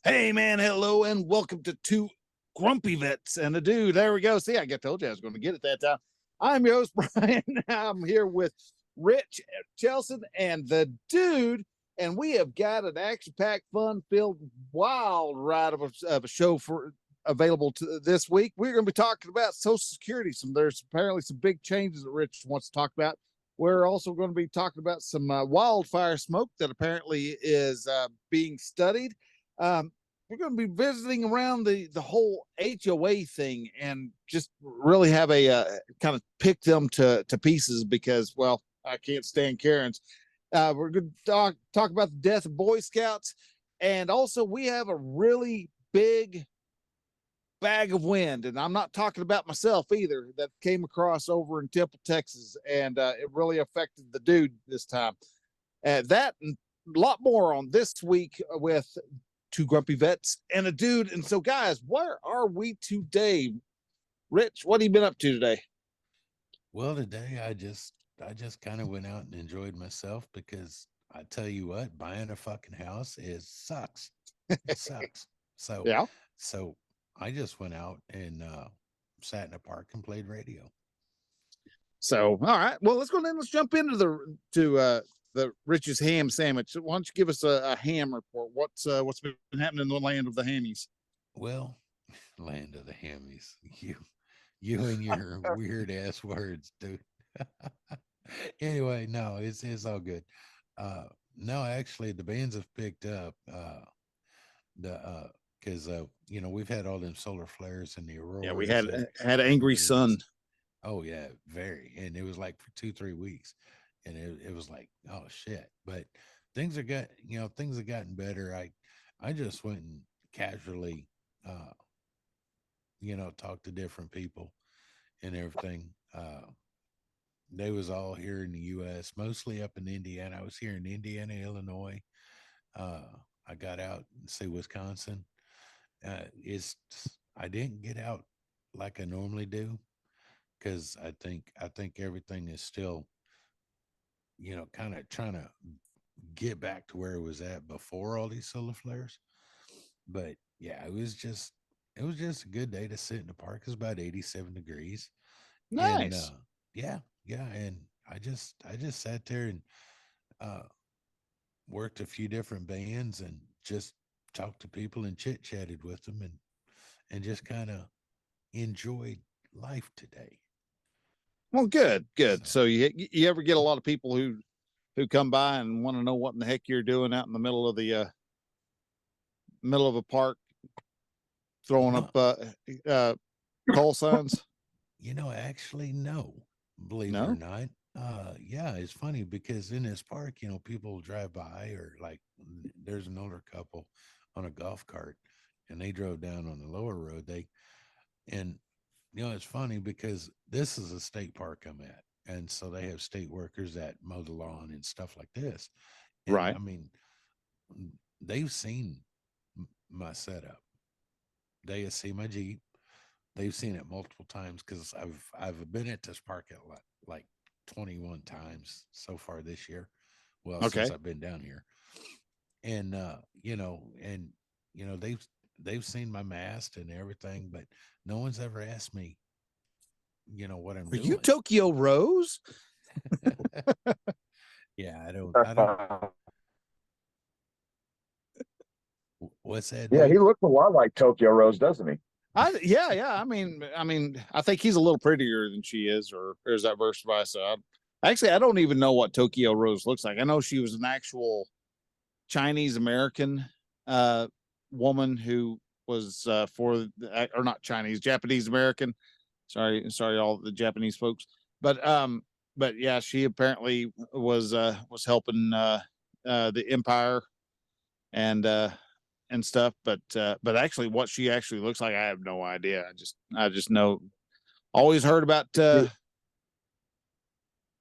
Hey, man, hello, and welcome to Two Grumpy Vets and a Dude. There we go. See, I told you I was going to get it that time. I'm your host, Brian. I'm here with Rich, Chelsea, and the Dude, and we have got an action-packed, fun-filled, wild ride of a show for available to this week. We're going to be talking about Social Security. There's apparently some big changes that Rich wants to talk about. We're also going to be talking about some wildfire smoke that apparently is being studied. We're going to be visiting around the whole HOA thing and just really have a kind of pick them to pieces because, well, I can't stand Karens. We're going to talk about the death of Boy Scouts. And also we have a really big bag of wind, and I'm not talking about myself either, that came across over in Temple, Texas, and it really affected the Dude this time. That and a lot more on this week with Two Grumpy Vets and a Dude. And so, guys, where are we today? Rich, what have you been up to today? Well, today I just kind of went out and enjoyed myself because I tell you what, buying a fucking house is sucks. It sucks. So Yeah. so I just went out and sat in a park and played radio. So, all right. Well, let's go ahead and let's jump into the Rich's ham sandwich. Why don't you give us a ham report? What's been happening in the land of the hammies? Well, land of the hammies. You and your weird ass words, dude. Anyway, no, it's all good. Uh no, actually the bands have picked up the because we've had all them solar flares and the Yeah, we auroras had and had an angry it was sun. just oh yeah, very. And it was like for 2-3 weeks. And it was like, oh shit. But things have gotten better. I just went and casually talked to different people and everything. They was all here in the US, mostly up in Indiana. I was here in Indiana, Illinois. Uh I got out and see Wisconsin. It's I didn't get out like I normally do because I think everything is still kind of trying to get back to where it was at before all these solar flares. But yeah, it was just a good day to sit in the park. It's about 87 degrees, and Nice. yeah, yeah, and I just sat there and uh, worked a few different bands and just talked to people and chit chatted with them and just kind of enjoyed life today. Well, good, good. So So you ever get a lot of people who come by and want to know what in the heck you're doing out in the middle of a park throwing up no, uh, call signs? actually, no, believe it or No. not. Yeah, it's funny because in this park, people drive by or like there's an older couple on a golf cart and they drove down on the lower road. And it's funny because this is a state park I'm at. And so they have state workers that mow the lawn and stuff like this. And Right. I mean, they've seen my setup. They have seen my Jeep. They've seen it multiple times because I've been at this park at like 21 times so far this year. Well, since Okay. I've been down here, and they've seen my mast and everything, but no one's ever asked me, what I'm Are you doing. Tokyo Rose? Yeah, I don't. What's that, Yeah, he dude? looks a lot like Tokyo Rose, doesn't he? Yeah, yeah. I mean, I think he's a little prettier than she is, or is that verse versa? Actually, I don't even know what Tokyo Rose looks like. I know she was an actual Chinese American uh, woman who was or not Chinese, Japanese American. Sorry, all the Japanese folks. But but yeah, she apparently was helping the empire and stuff. But actually, what she actually looks like, I have no idea. I just know. Always heard about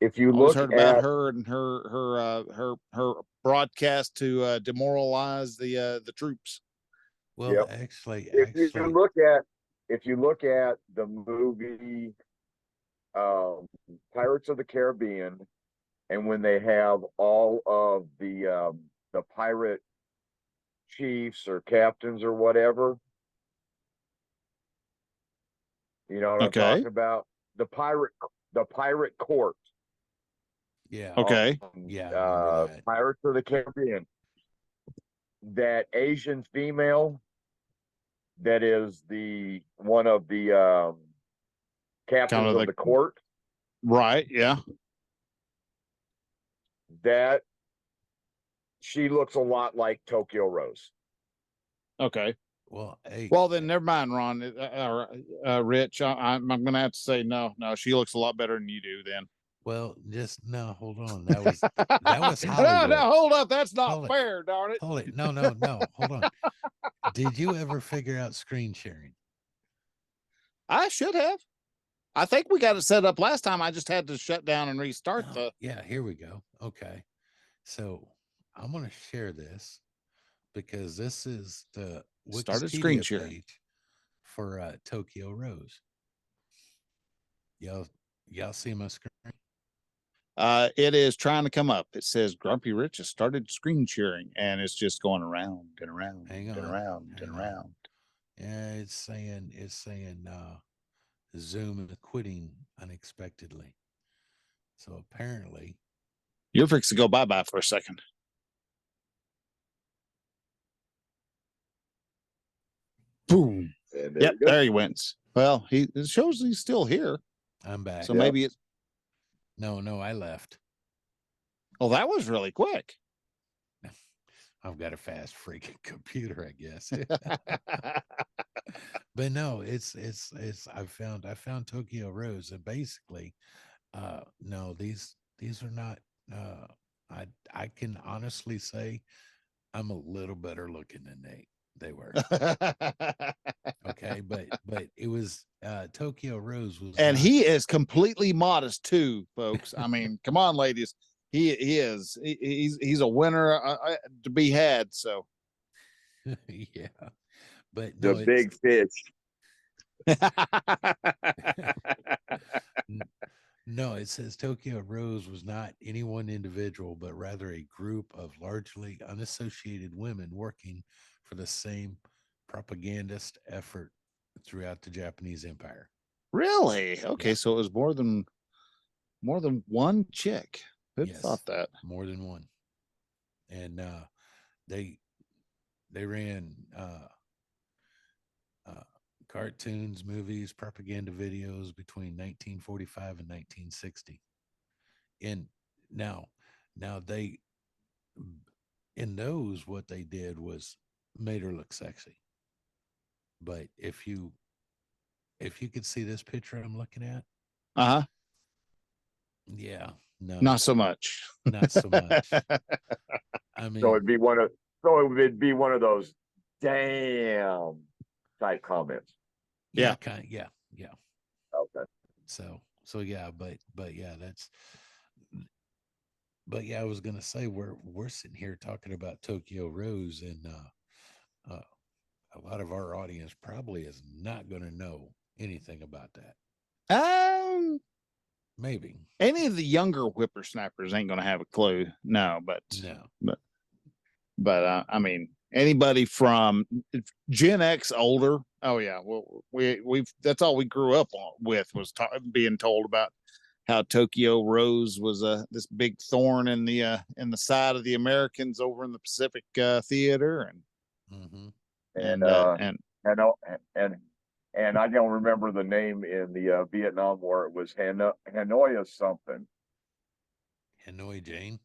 If you always look heard about at her and her broadcast to demoralize the troops. Well, Yep. if you actually, look at if you look at the movie um, Pirates of the Caribbean, and when they have all of the pirate chiefs or captains or whatever. You know what I'm Okay. talking about? The pirate court. Yeah. Okay. Yeah, I remember that. Pirates of the Caribbean. That Asian female that is the one of the captains of the court. Right. Yeah. That she looks a lot like Tokyo Rose. Okay. Well, hey, Well, then never mind, Ron. Rich, I'm going to have to say no. She looks a lot better than you do. Then. well, just no, hold on. That was No, Hollywood. hold up. That's not Hold it. fair, darn it. Hold it. No, hold on. Did you ever figure out screen sharing? I should have. I think we got it set up last time. I just had to shut down and restart Yeah, here we go. Okay. So I'm going to share this because this is the started screen Wikipedia sharing page for Tokyo Rose. Y'all see my screen? It is trying to come up. It says Grumpy Rich has started screen sharing, and it's just going around and around Hang and on, around and hang on. around. Yeah, it's saying Zoom is quitting unexpectedly. So apparently, You're fixing to go bye-bye for a second. Boom. Yep, there he went. Well, it shows he's still here. I'm back. So maybe it's no, I left. Oh, that was really quick. I've got a fast freaking computer, I guess. But no, it's I found Tokyo Rose, and basically, no, these are not. I can honestly say I'm a little better looking than they were. Okay, but it was Tokyo Rose was, and he is completely modest too, folks. I mean, come on, ladies. He's a winner to be had. So yeah, but no, the big fish. No, it says Tokyo Rose was not any one individual, but rather a group of largely unassociated women working for the same propagandist effort throughout the Japanese Empire. Really? Okay, yeah. So it was more than one chick. Who'd thought that? More than one. And they ran cartoons, movies, propaganda videos between 1945 and 1960. And now they, in those, what they did was made her look sexy. But if you could see this picture I'm looking at, yeah, no, not so much. Not so much. I mean, so it would be one of those damn type comments. Yeah, kind of, yeah. Okay. So yeah, but yeah, I was gonna say we're sitting here talking about Tokyo Rose, and a lot of our audience probably is not gonna know anything about that. Maybe any of the younger whippersnappers ain't gonna have a clue. No, but I mean, anybody from Gen X older. Oh yeah, well we've that's all we grew up with was being told about how Tokyo Rose was this big thorn in the side of the Americans over in the Pacific Theater, and I don't remember the name in the Vietnam War. It was Hanoi or something. Hanoi Jane.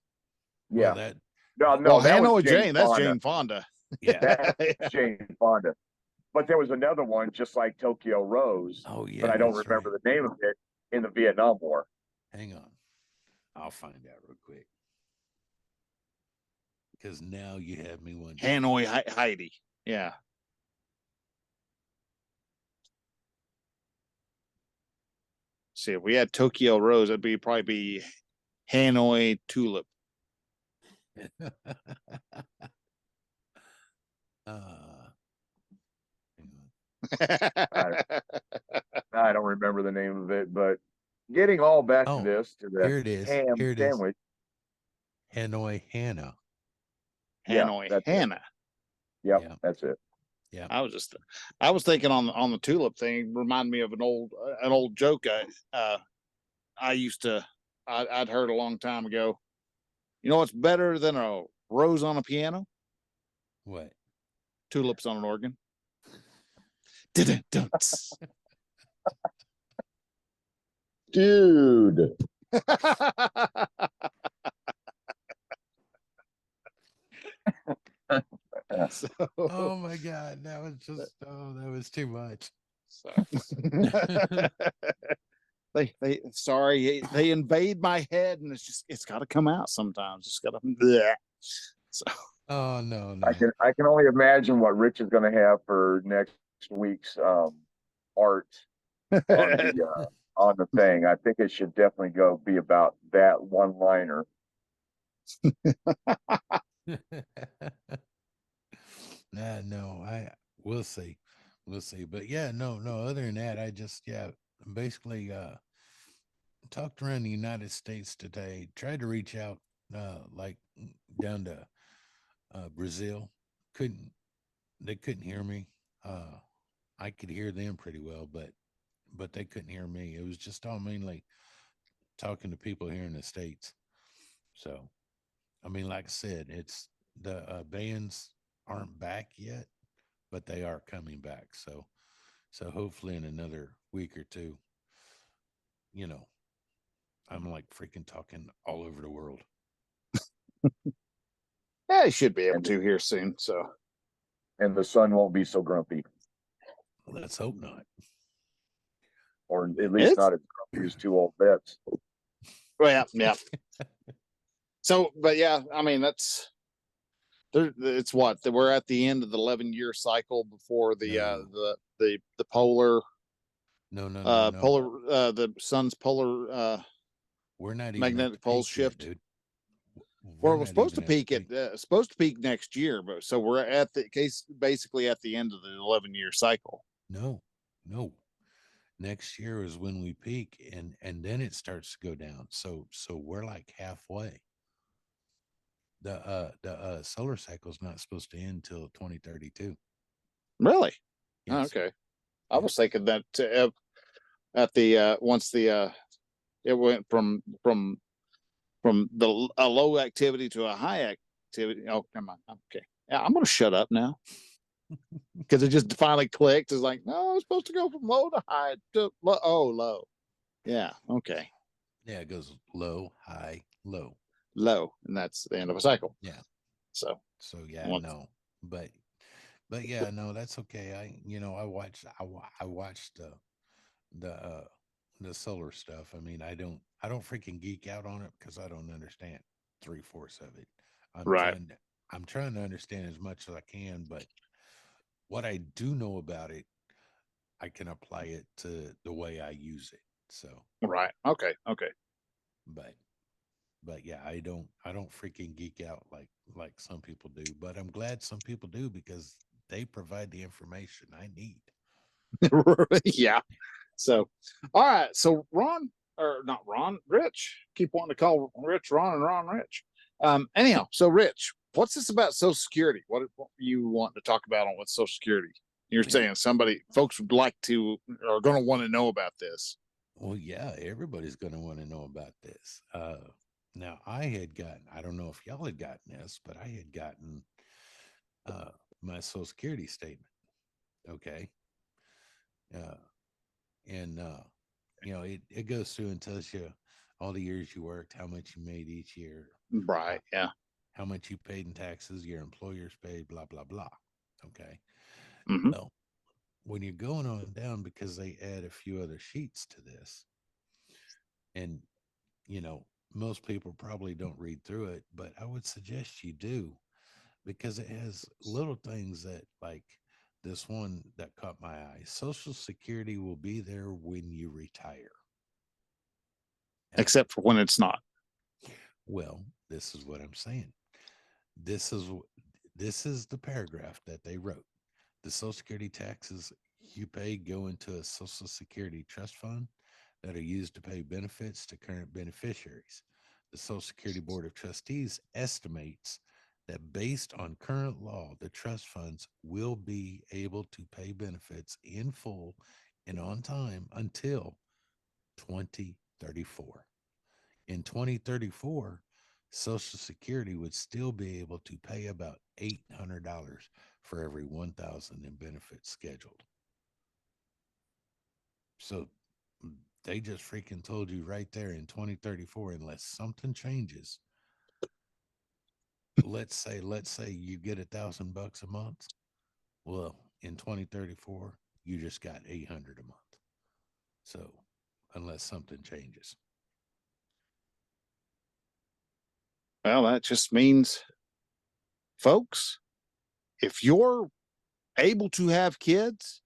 Yeah. Well, no, Hanoi Jane. That's Jane Fonda. Yeah, that's Jane Fonda. But there was another one just like Tokyo Rose. Oh yeah, but I don't remember the name of it in the Vietnam War. Hang on, I'll find out real quick because now you have me wondering. Hanoi Heidi. Yeah. See, if we had Tokyo Rose, it'd probably be Hanoi Tulip. I don't remember the name of it, but getting all back to this, to the here it is. Ham sandwich. Hanoi Hannah. Hanoi Hannah. Yep, Yeah. that's it. I was thinking on the tulip thing. Remind me of an old joke I used to I'd heard a long time ago. You know what's better than a rose on a piano? What? Tulips on an organ. Dun-dun-dun-ts. Dude. So, Oh my God. That was just, oh, that was too much. so. they sorry they invade my head, and it's got to come out sometimes. It's got to. So Oh, no, I no. can only imagine what Rich is going to have for next week's art on the thing. I think it should definitely be about that one liner. No, we'll see. We'll see. But yeah, no, other than that, I just, yeah, basically talked around the United States today, tried to reach out like down to Brazil. Couldn't They couldn't hear me. I could hear them pretty well, but they couldn't hear me. It was just all mainly talking to people here in the States. So, I mean, like I said, it's the bands aren't back yet, but they are coming back. So hopefully in another week or two, you know, I'm like freaking talking all over the world. yeah, I should be able And, to here soon. So and the sun won't be so grumpy, Let's hope not. or at least not as grumpy as two old vets. well, yeah. So, but yeah, I mean that's it's what we're at the end of the 11-year cycle before the polar No. the sun's polar We're not even at the magnetic poles peak yet, shift. dude. Well, We're it was not supposed to even at the peak peak. supposed to peak next year, but so we're at the case basically at the end of the 11-year cycle. No. Next year is when we peak, and then it starts to go down. So we're like halfway. The solar cycle is not supposed to end till 2032. Really? Oh, Yes. okay. I Yeah. was thinking that at the once the it went from the a low activity to a high activity. Oh, never mind. Okay. Yeah, I'm gonna shut up now because it just finally clicked. It's like, no, it's supposed to go from low to high to low. Oh, low. Yeah. Okay. Yeah, it goes low, high, low. Low, and that's the end of a cycle. Yeah. So So yeah, once, no. But yeah, no, that's okay. I watched the solar stuff. I mean, I don't freaking geek out on it because I don't understand 3/4 of it. I'm right. trying to I'm trying to understand as much as I can, but what I do know about it, I can apply it to the way I use it. So, Right. Okay. Okay. but yeah, I don't freaking geek out like some people do, but I'm glad some people do because they provide the information I need. Yeah. So, all right. So Ron, or not Ron, Rich. Keep wanting to call Rich Ron and Ron Rich. Anyhow, so Rich, what's this about Social Security? What you want to talk about on with Social Security? You're saying folks would like to, are going to want to know about this. Well, yeah, everybody's going to want to know about this. Now, I don't know if y'all had gotten this, but I had gotten uh, my Social Security statement. Okay. Uh, and, it goes through and tells you all the years you worked, how much you made each year, Right. Yeah. how much you paid in taxes, your employers paid, blah, blah, blah. Okay. Mm-hmm. Well, when you're going on down, because they add a few other sheets to this, and you know, most people probably don't read through it, but I would suggest you do because it has little things that, like this one that caught my eye. Social Security will be there when you retire. And Except for when it's not. well, this is what I'm saying. This is this is the paragraph that they wrote. The Social Security taxes you pay go into a Social Security trust fund that are used to pay benefits to current beneficiaries. The Social Security Board of Trustees estimates that based on current law, the trust funds will be able to pay benefits in full and on time until 2034. In 2034, Social Security would still be able to pay about $800 for every 1,000 in benefits scheduled. So they just freaking told you right there in 2034, unless something changes. Let's say you get $1,000 a month. Well, in 2034, you just got 800 a month. So unless something changes. Well, that just means, folks, if you're able to have kids,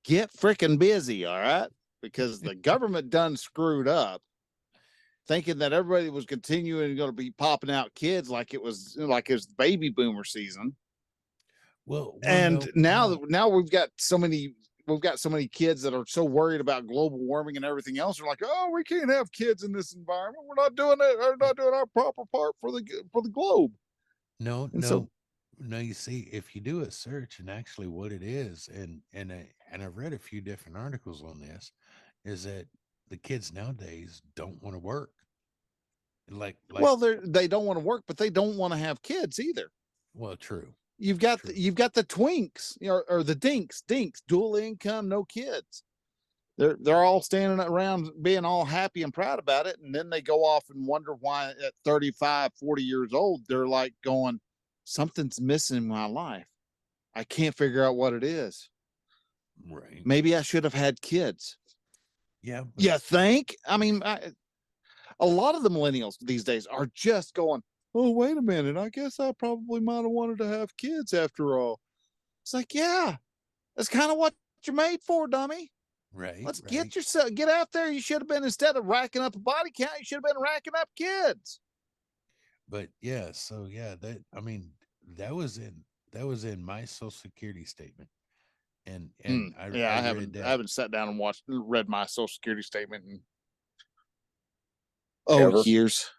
get freaking busy, all right? Because the government done screwed up, thinking that everybody was continuing going to be popping out kids like it was baby boomer season. Well, And no. now we've got so many kids that are so worried about global warming and everything else. They're like, oh, we can't have kids in this environment. We're not doing it. We're not doing our proper part for the globe. No, And so, no. You see, if you do a search and actually what it is, and I've read a few different articles on this, is that the kids nowadays don't want to work. well, they don't want to work, but they don't want to have kids either. Well, true. You've got the twinks, or the dinks, dual income, no kids. They're all standing around being all happy and proud about it, and then they go off and wonder why at 35, 40 years old they're like going, something's missing in my life. I can't figure out what it is. Right. Maybe I should have had kids. Yeah. You think? I mean, a lot of the millennials these days are just going, oh, wait a minute. I guess I probably might have wanted to have kids after all. It's like, yeah, that's kind of what you're made for, dummy. Right. Let's get out there. You should have been, instead of racking up a body count, you should have been racking up kids. But yeah, so yeah, that was in my Social Security statement. And I haven't sat down and read my Social Security statement in years.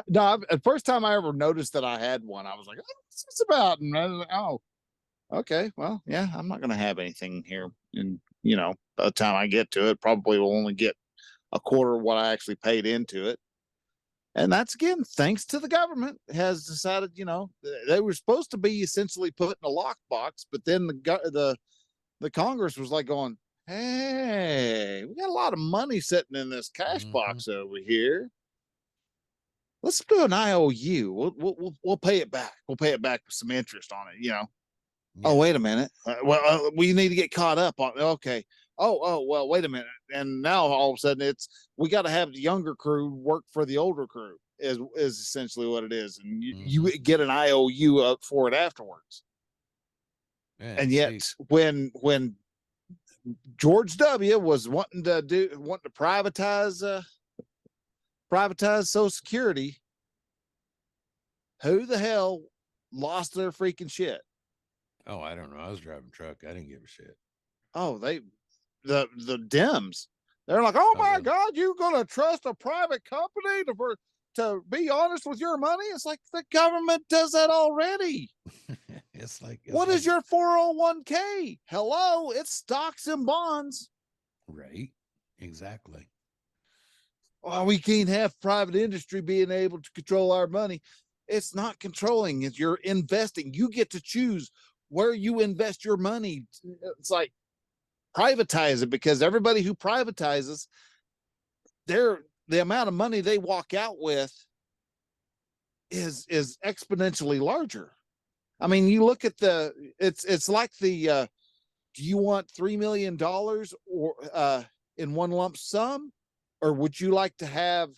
No, the first time I ever noticed that I had one, I was like, oh, what's this about? And I was like, oh, okay, well, yeah, I'm not going to have anything here. And, by the time I get to it, probably will only get a quarter of what I actually paid into it. And that's, again, thanks to the government has decided, they were supposed to be essentially put in a lockbox, but then the Congress was like going, hey, we got a lot of money sitting in this cash box over here. Let's do an IOU. We'll pay it back. We'll pay it back with some interest on it. Yeah. Oh, wait a minute. We need to get caught up on. Okay. Oh, well, wait a minute. And now all of a sudden we got to have the younger crew work for the older crew is essentially what it is. And you get an IOU up for it afterwards. Yeah, and yet when George W. was wanting to privatize Social Security, who the hell lost their freaking shit? Oh, I don't know. I was driving a truck. I didn't give a shit. Oh, the Dems, they're like, oh my God, you gonna trust a private company to be honest with your money? It's like the government does that already. What is your 401k? Hello, it's stocks and bonds. Right. Exactly. Oh, we can't have private industry being able to control our money. It's not controlling. It's you're investing. You get to choose where you invest your money. It's like privatize it, because everybody who privatizes, the amount of money they walk out with is exponentially larger. I mean, you look at it's like do you want $3 million or in one lump sum, or would you like to have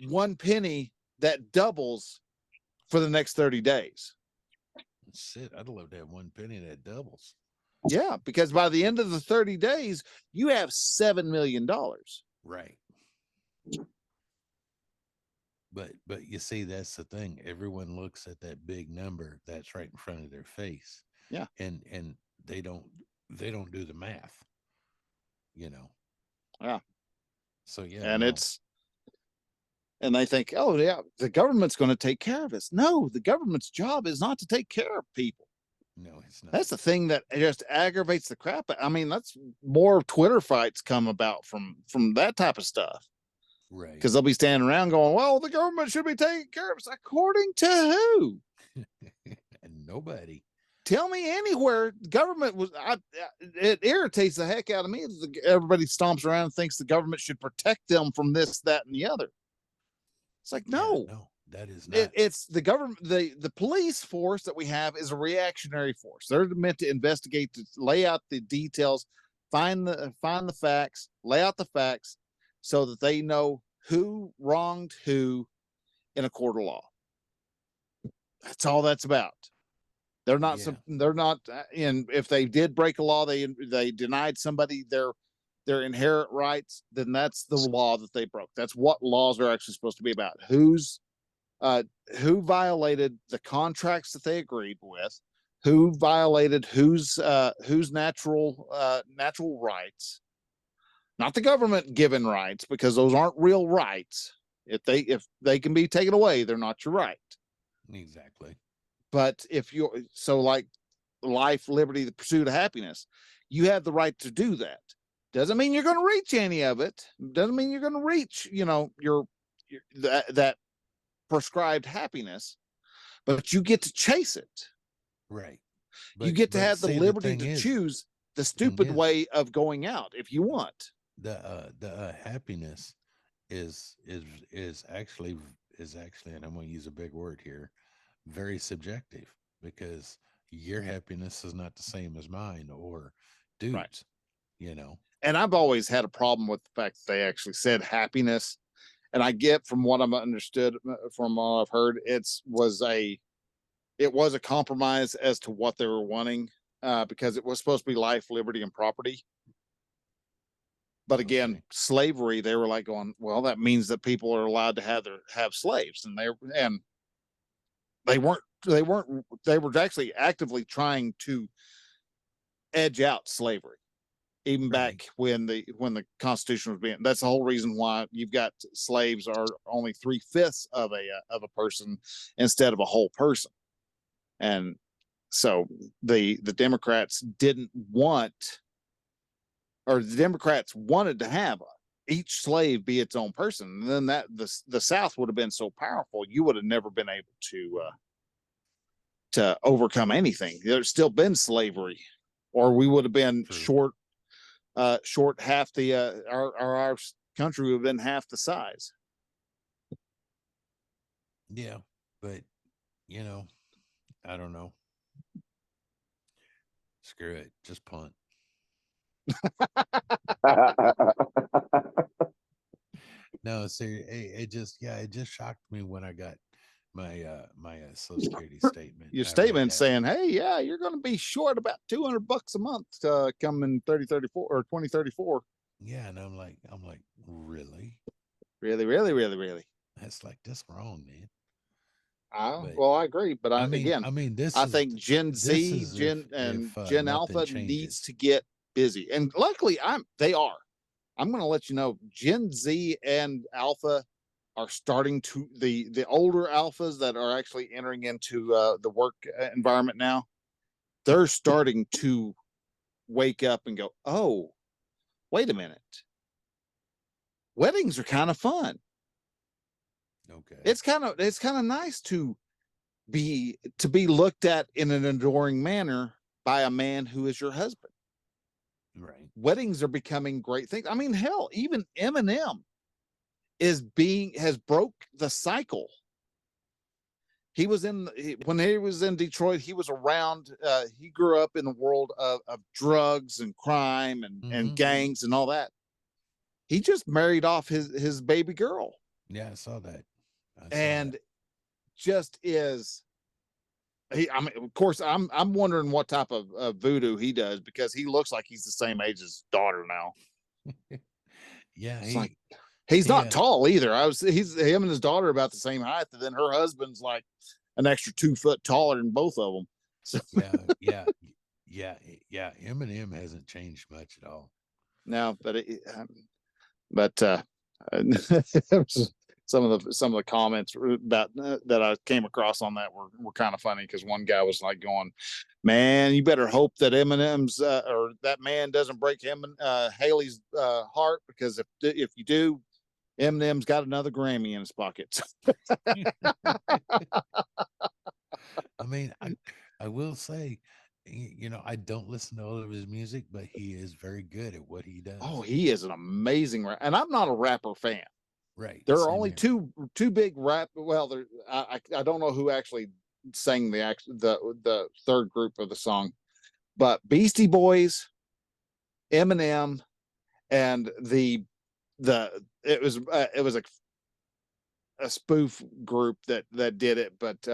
one penny that doubles for the next 30 days? Shit, I'd love to have one penny that doubles. Yeah, because by the end of the 30 days, you have $7 million. Right. But you see, that's the thing. Everyone looks at that big number that's right in front of their face. Yeah. And they don't do the math. Yeah. So yeah. And And they think, oh yeah, the government's going to take care of us. No, the government's job is not to take care of people. No, it's not. That's the thing that just aggravates the crap. I mean, that's more Twitter fights come about from that type of stuff. Right. Because they'll be standing around going, well, the government should be taking care of us. According to who? And nobody. Tell me anywhere government was. It irritates the heck out of me. Everybody stomps around and thinks the government should protect them from this, that, and the other. It's like, no, no, that is not. It's the government. The police force that we have is a reactionary force. They're meant to investigate, to lay out the details, find the facts, lay out the facts, so that they know who wronged who in a court of law. That's all that's about. They're not. Yeah. They're not. And if they did break a law, they denied somebody their inherent rights, then that's the law that they broke. That's what laws are actually supposed to be about. Who violated the contracts that they agreed with, who violated whose natural rights, not the government given rights, because those aren't real rights. If they can be taken away, they're not your right. Exactly. But if you're like life, liberty, the pursuit of happiness, you have the right to do that. Doesn't mean you're going to reach any of it. Doesn't mean you're going to reach, your that prescribed happiness, but you get to chase it. Right. You get to have the liberty to choose the stupid way of going out if you want. The happiness is actually, and I'm going to use a big word here, very subjective, because your happiness is not the same as mine or dude's, right. And I've always had a problem with the fact that they actually said happiness. And I get from what I've understood, from what I've heard, it was a compromise as to what they were wanting, because it was supposed to be life, liberty, and property. But again, slavery, they were like going, well, that means that people are allowed to have slaves, and they were actually actively trying to edge out slavery. Even back when the Constitution was being, that's the whole reason why you've got slaves are only 3/5 of a person instead of a whole person. And so the Democrats didn't want, or the Democrats wanted to have each slave be its own person. And then the South would have been so powerful, you would have never been able to overcome anything. There's still been slavery, or we would have been short half the our country would have been half the size. Yeah, but I don't know. Screw it, just punt. No, it just shocked me when I got my Social Security statement. Your statement saying, "Hey, yeah, you're going to be short about $200 a month coming 2034 or 2034." Yeah, and I'm like, really? Really? That's like, that's wrong, man. Well, I agree, but I think Gen Z, Gen Alpha needs to get busy, and luckily they are. I'm going to let you know, Gen Z and Alpha are starting to, the older alphas that are actually entering into the work environment now, they're starting to wake up and go, oh, wait a minute, weddings are kind of fun. Okay, it's kind of nice to be looked at in an adoring manner by a man who is your husband. Right. Weddings are becoming great things. I mean, hell, even Eminem has broke the cycle. When he was in Detroit, he was around, he grew up in the world of drugs and crime and gangs and all that. He just married off his baby girl. Yeah, I saw that. Just is, I mean, of course, I'm wondering what type of voodoo he does, because he looks like he's the same age as his daughter now. Yeah, he's not tall either. Him and his daughter are about the same height, and then her husband's like an extra 2 foot taller than both of them. So yeah. Eminem hasn't changed much at all. No, but some of the comments about that I came across on that were kind of funny, because one guy was like going, "Man, you better hope that Eminem's or that man doesn't break him Haley's heart, because if you do, Eminem's got another Grammy in his pocket." I mean, I will say, you know, I don't listen to all of his music, but he is very good at what he does. Oh, he is an amazing rapper, and I'm not a rapper fan. Right. There are Same only here. two big rap. Well, there I don't know who actually sang the third group of the song, but Beastie Boys, Eminem, and it was a spoof group that did it, but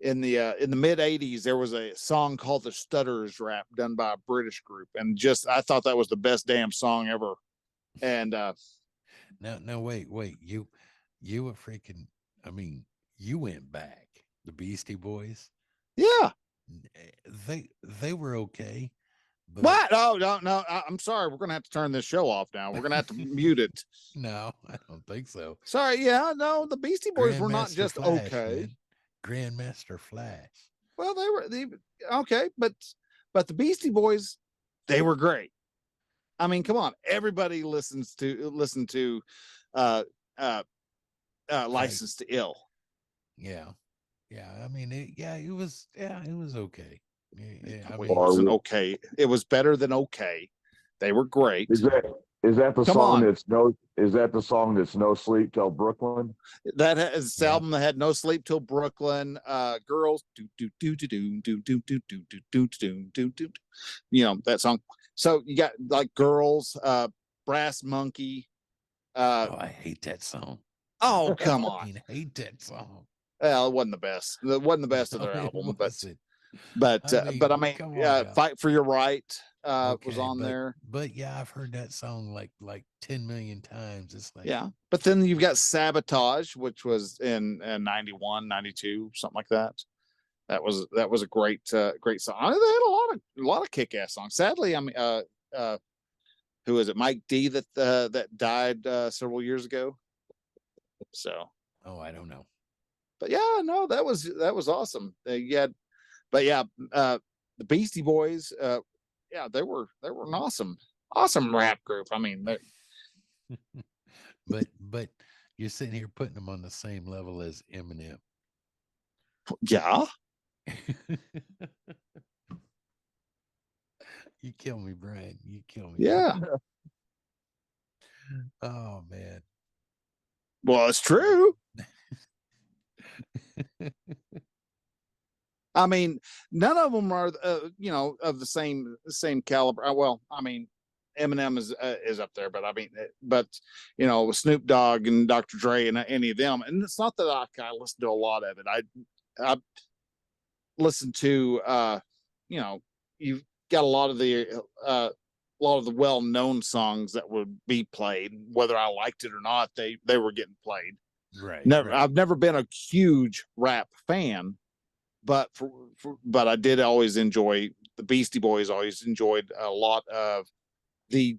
in the mid 80s there was a song called the Stutterers Rap done by a British group, and just I thought that was the best damn song ever. And No, wait. You were freaking, I mean, you went back. The Beastie Boys, yeah. they were okay. But What? Oh, no, I'm sorry. We're gonna have to turn this show off now. We're gonna have to mute it. no, I don't think so. Sorry. Yeah, no, the Beastie Boys were not Grandmaster just Flash, okay. man. Grandmaster Flash. Well, they were okay, but the Beastie Boys, they were great. I mean, come on, everybody listened to uh uh License to Ill. Yeah. I mean, it was okay. Yeah, I Well, mean, it wasn't okay. It was better than okay. They were great. Is that the Come song on. that's no? Is that the song that's No Sleep Till Brooklyn? That is the Yeah. album that had No Sleep Till Brooklyn, Girls, you know that song. So you got like Girls, Brass Monkey. Oh, I hate that song. Oh, come I on. mean, hate that song. Well, it wasn't the best. It wasn't the best of No, their it album, wasn't. but I mean, come on now. Fight for Your Right was Okay, on there. but yeah, I've heard that song like 10 million times. It's like, Yeah, but then you've got Sabotage, which was in 91, 92, something like that. That was a great great song. They had a lot of kick-ass songs. Sadly, I mean, who is it? Mike D that died several years ago. So, oh, I don't know. but yeah, no, that was awesome. You had, but yeah, the Beastie Boys, yeah, they were an awesome rap group. I mean, but you're sitting here putting them on the same level as Eminem. yeah. You kill me, Brian. You kill me. Yeah. Oh man. Well, it's true. I mean, none of them are, you know, of the same caliber. Well, I mean, Eminem is up there, but I mean, but you know, Snoop Dogg and Dr. Dre and any of them. And it's not that I listen to a lot of it. I listen to, you know, you've got a lot of the well-known songs that would be played, whether I liked it or not. They were getting played. Right. Never, right. I've never been a huge rap fan, but but I did always enjoy the Beastie Boys. Always enjoyed a lot of the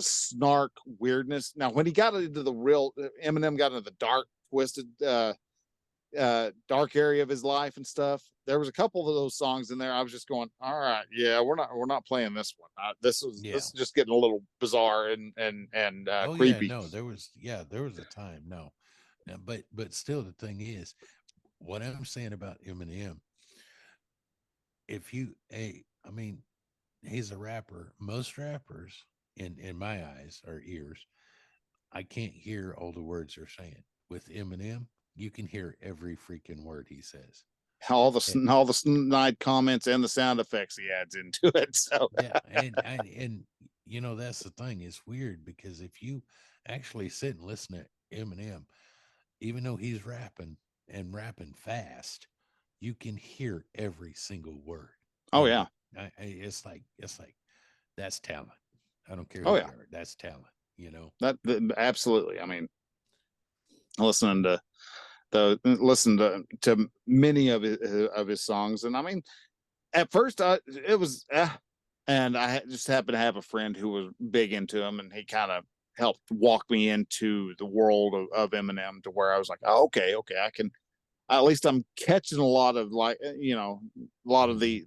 snark weirdness. Now, when he got into the real, Eminem got into the dark, twisted, dark area of his life and stuff. There was a couple of those songs in there. I was just going, all right, yeah, we're not playing this one. This is just getting a little bizarre and creepy. Yeah, no, there was a time. No, but still, the thing is, what I'm saying about Eminem, if you, I mean, he's a rapper. Most rappers, in my eyes or ears, I can't hear all the words they're saying. With Eminem, you can hear every freaking word he says. All the snide comments and the sound effects he adds into it. So yeah, and you know, that's the thing. It's weird because if you actually sit and listen to Eminem, even though he's rapping and rapping fast, you can hear every single word. oh yeah, it's like that's talent. I don't care oh who yeah, you are. That's talent. You know that absolutely. I mean, listening to many of his songs, and I mean, at first it was, and I just happened to have a friend who was big into him, and he kind of helped walk me into the world of Eminem, to where I was like, oh, okay, I can, at least I'm catching a lot of, like, you know, a lot of the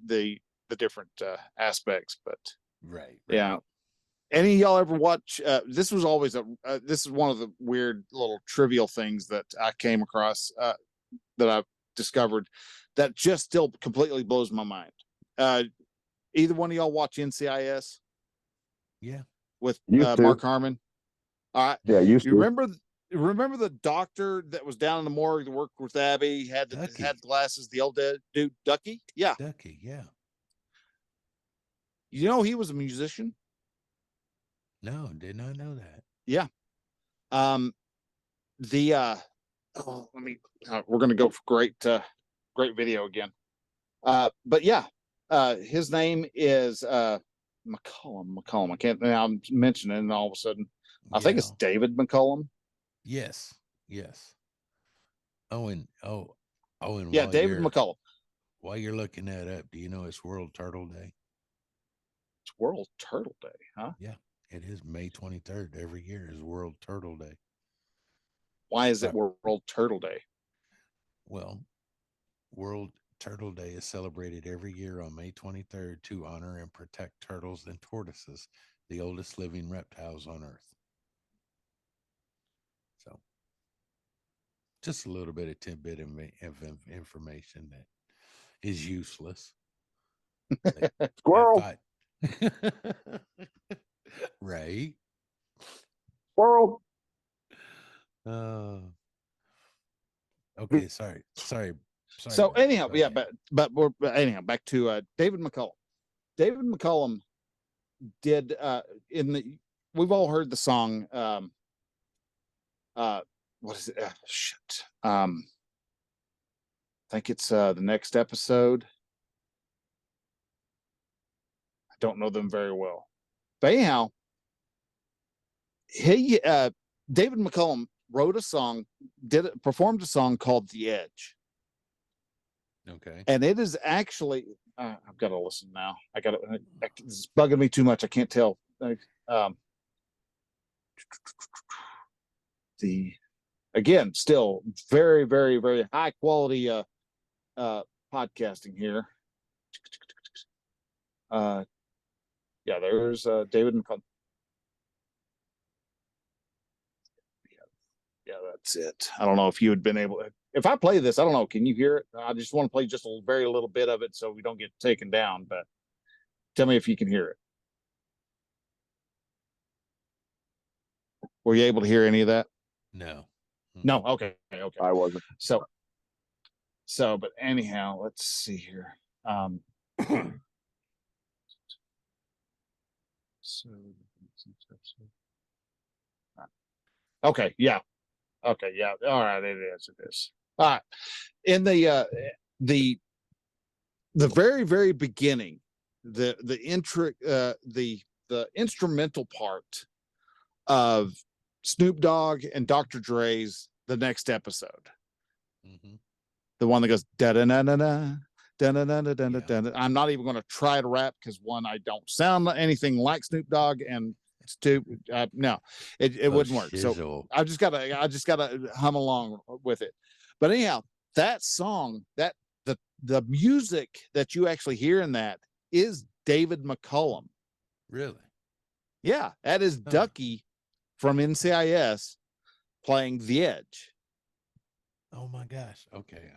different aspects. But Right. yeah. Any of y'all ever watch? This was always this is one of the weird little trivial things that I came across, that I've discovered, that just still completely blows my mind. Either one of y'all watch NCIS? Yeah. With Used to. Mark Harmon. All right. Yeah, used You to. remember the doctor that was down in the morgue that worked with Abby, had glasses, the old dude Ducky? Yeah. Ducky, yeah. You know, he was a musician. No, did not know that. Yeah. Let me, we're gonna go for great video again. But yeah, his name is McCallum. I can't, now I'm mentioning it, and all of a sudden I think it's David McCallum. Yes. And Yeah, David McCallum. While you're looking that up, do you know it's World Turtle Day? It's World Turtle Day, huh? Yeah, it is May 23rd. Every year is World Turtle Day. Why is it World Turtle Day? Well, World Turtle Day is celebrated every year on May 23rd to honor and protect turtles and tortoises, the oldest living reptiles on Earth. So, just a little bit of tidbit of information that is useless. Squirrel. Right. Squirrel. Okay, sorry. So anyhow, yeah, but anyhow, back to David McCallum. David McCallum did we've all heard the song, what is it? Shit. I think it's the next episode. I don't know them very well. But anyhow, David McCallum wrote a song, performed a song called The Edge. Okay. And it is actually, I've got to listen now. It's bugging me too much. I can't tell. Again, still very, very, very high quality podcasting here. Yeah, there's David McCallum. Yeah, that's it. I don't know if you had been able, if I play this, I don't know, can you hear it? I just want to play just a very little bit of it so we don't get taken down, but tell me if you can hear it. Were you able to hear any of that? No. No. Okay. I wasn't. So, but anyhow, let's see here. Okay. Yeah. Okay. Yeah. All right. It is. All right. In the very, very beginning, the instrumental part of Snoop Dogg and Dr. Dre's The Next Episode, the one that goes da da da da da da da da da da. I'm not even going to try to rap because, one, I don't sound anything like Snoop Dogg, and two, no, it wouldn't work. So I just gotta hum along with it. But anyhow, that song, that the music that you actually hear in that is David McCallum. Really? Yeah, that is Ducky from NCIS playing The Edge. Oh my gosh. Okay.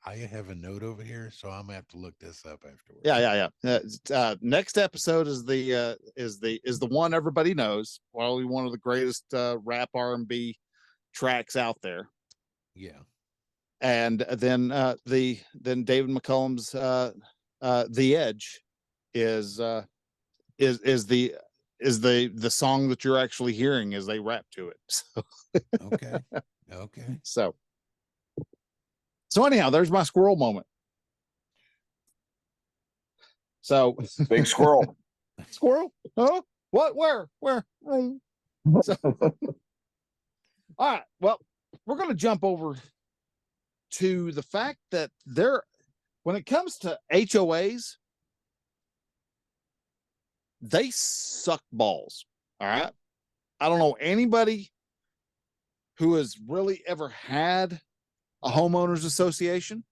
I have a note over here, so I'm gonna have to look this up afterwards. Yeah. Next episode is the one everybody knows. Probably one of the greatest rap R&B tracks out there. Yeah. And then David McCallum's The Edge is the song that you're actually hearing as they rap to it. So. Okay. So anyhow, there's my squirrel moment. So big squirrel. Squirrel? Huh? What? Where? So, all right. Well, we're going to jump over to the fact that when it comes to HOAs, they suck balls. All right. I don't know anybody who has really ever had a homeowners association.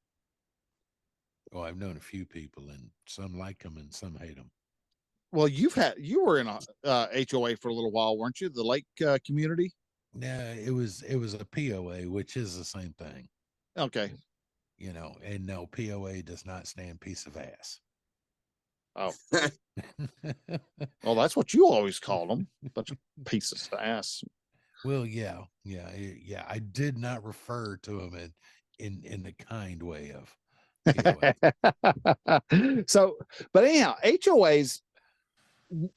Oh, I've known a few people, and some like them and some hate them. Well, you were in a HOA for a little while, weren't you? The lake community. Yeah, it was a POA, which is the same thing, Okay. And no, POA does not stand piece of ass. Oh, well, that's what you always called them. Bunch of pieces of ass. Well, yeah. I did not refer to them in the kind way of POA. So, but anyhow, HOAs.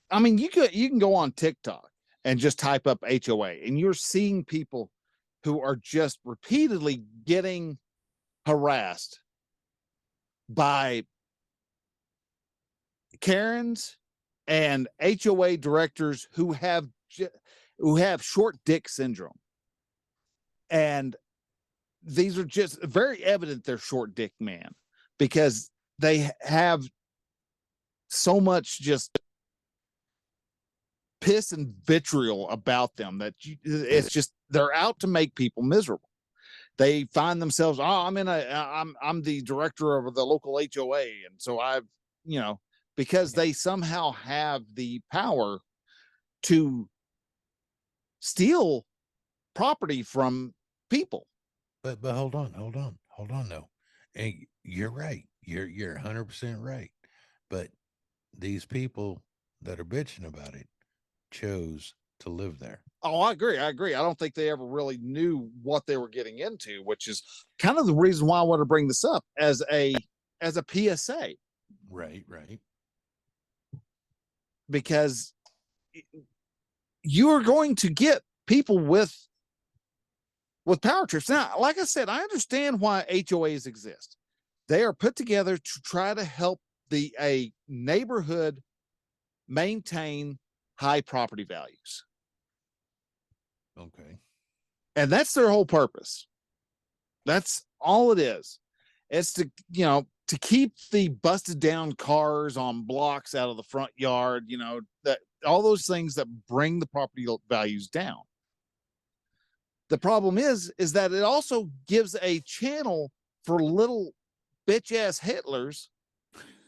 I mean, you can go on TikTok and just type up HOA, and you're seeing people who are just repeatedly getting harassed by Karens and HOA directors who have short dick syndrome. And these are just very evident they're short dick, man, because they have so much just piss and vitriol about them that it's just they're out to make people miserable. They find themselves, I'm the director of the local HOA, and so I've, because they somehow have the power to steal property from people. But hold on though. And you're right. You're 100% right. But these people that are bitching about it chose to live there. Oh, I agree. I don't think they ever really knew what they were getting into, which is kind of the reason why I want to bring this up as a PSA. Right. Because you are going to get people with power trips. Now, like I said, I understand why HOAs exist. They are put together to try to help a neighborhood maintain high property values. Okay. And that's their whole purpose. That's all it is. It's to keep the busted down cars on blocks out of the front yard, that all those things that bring the property values down. The problem is that it also gives a channel for little bitch ass Hitlers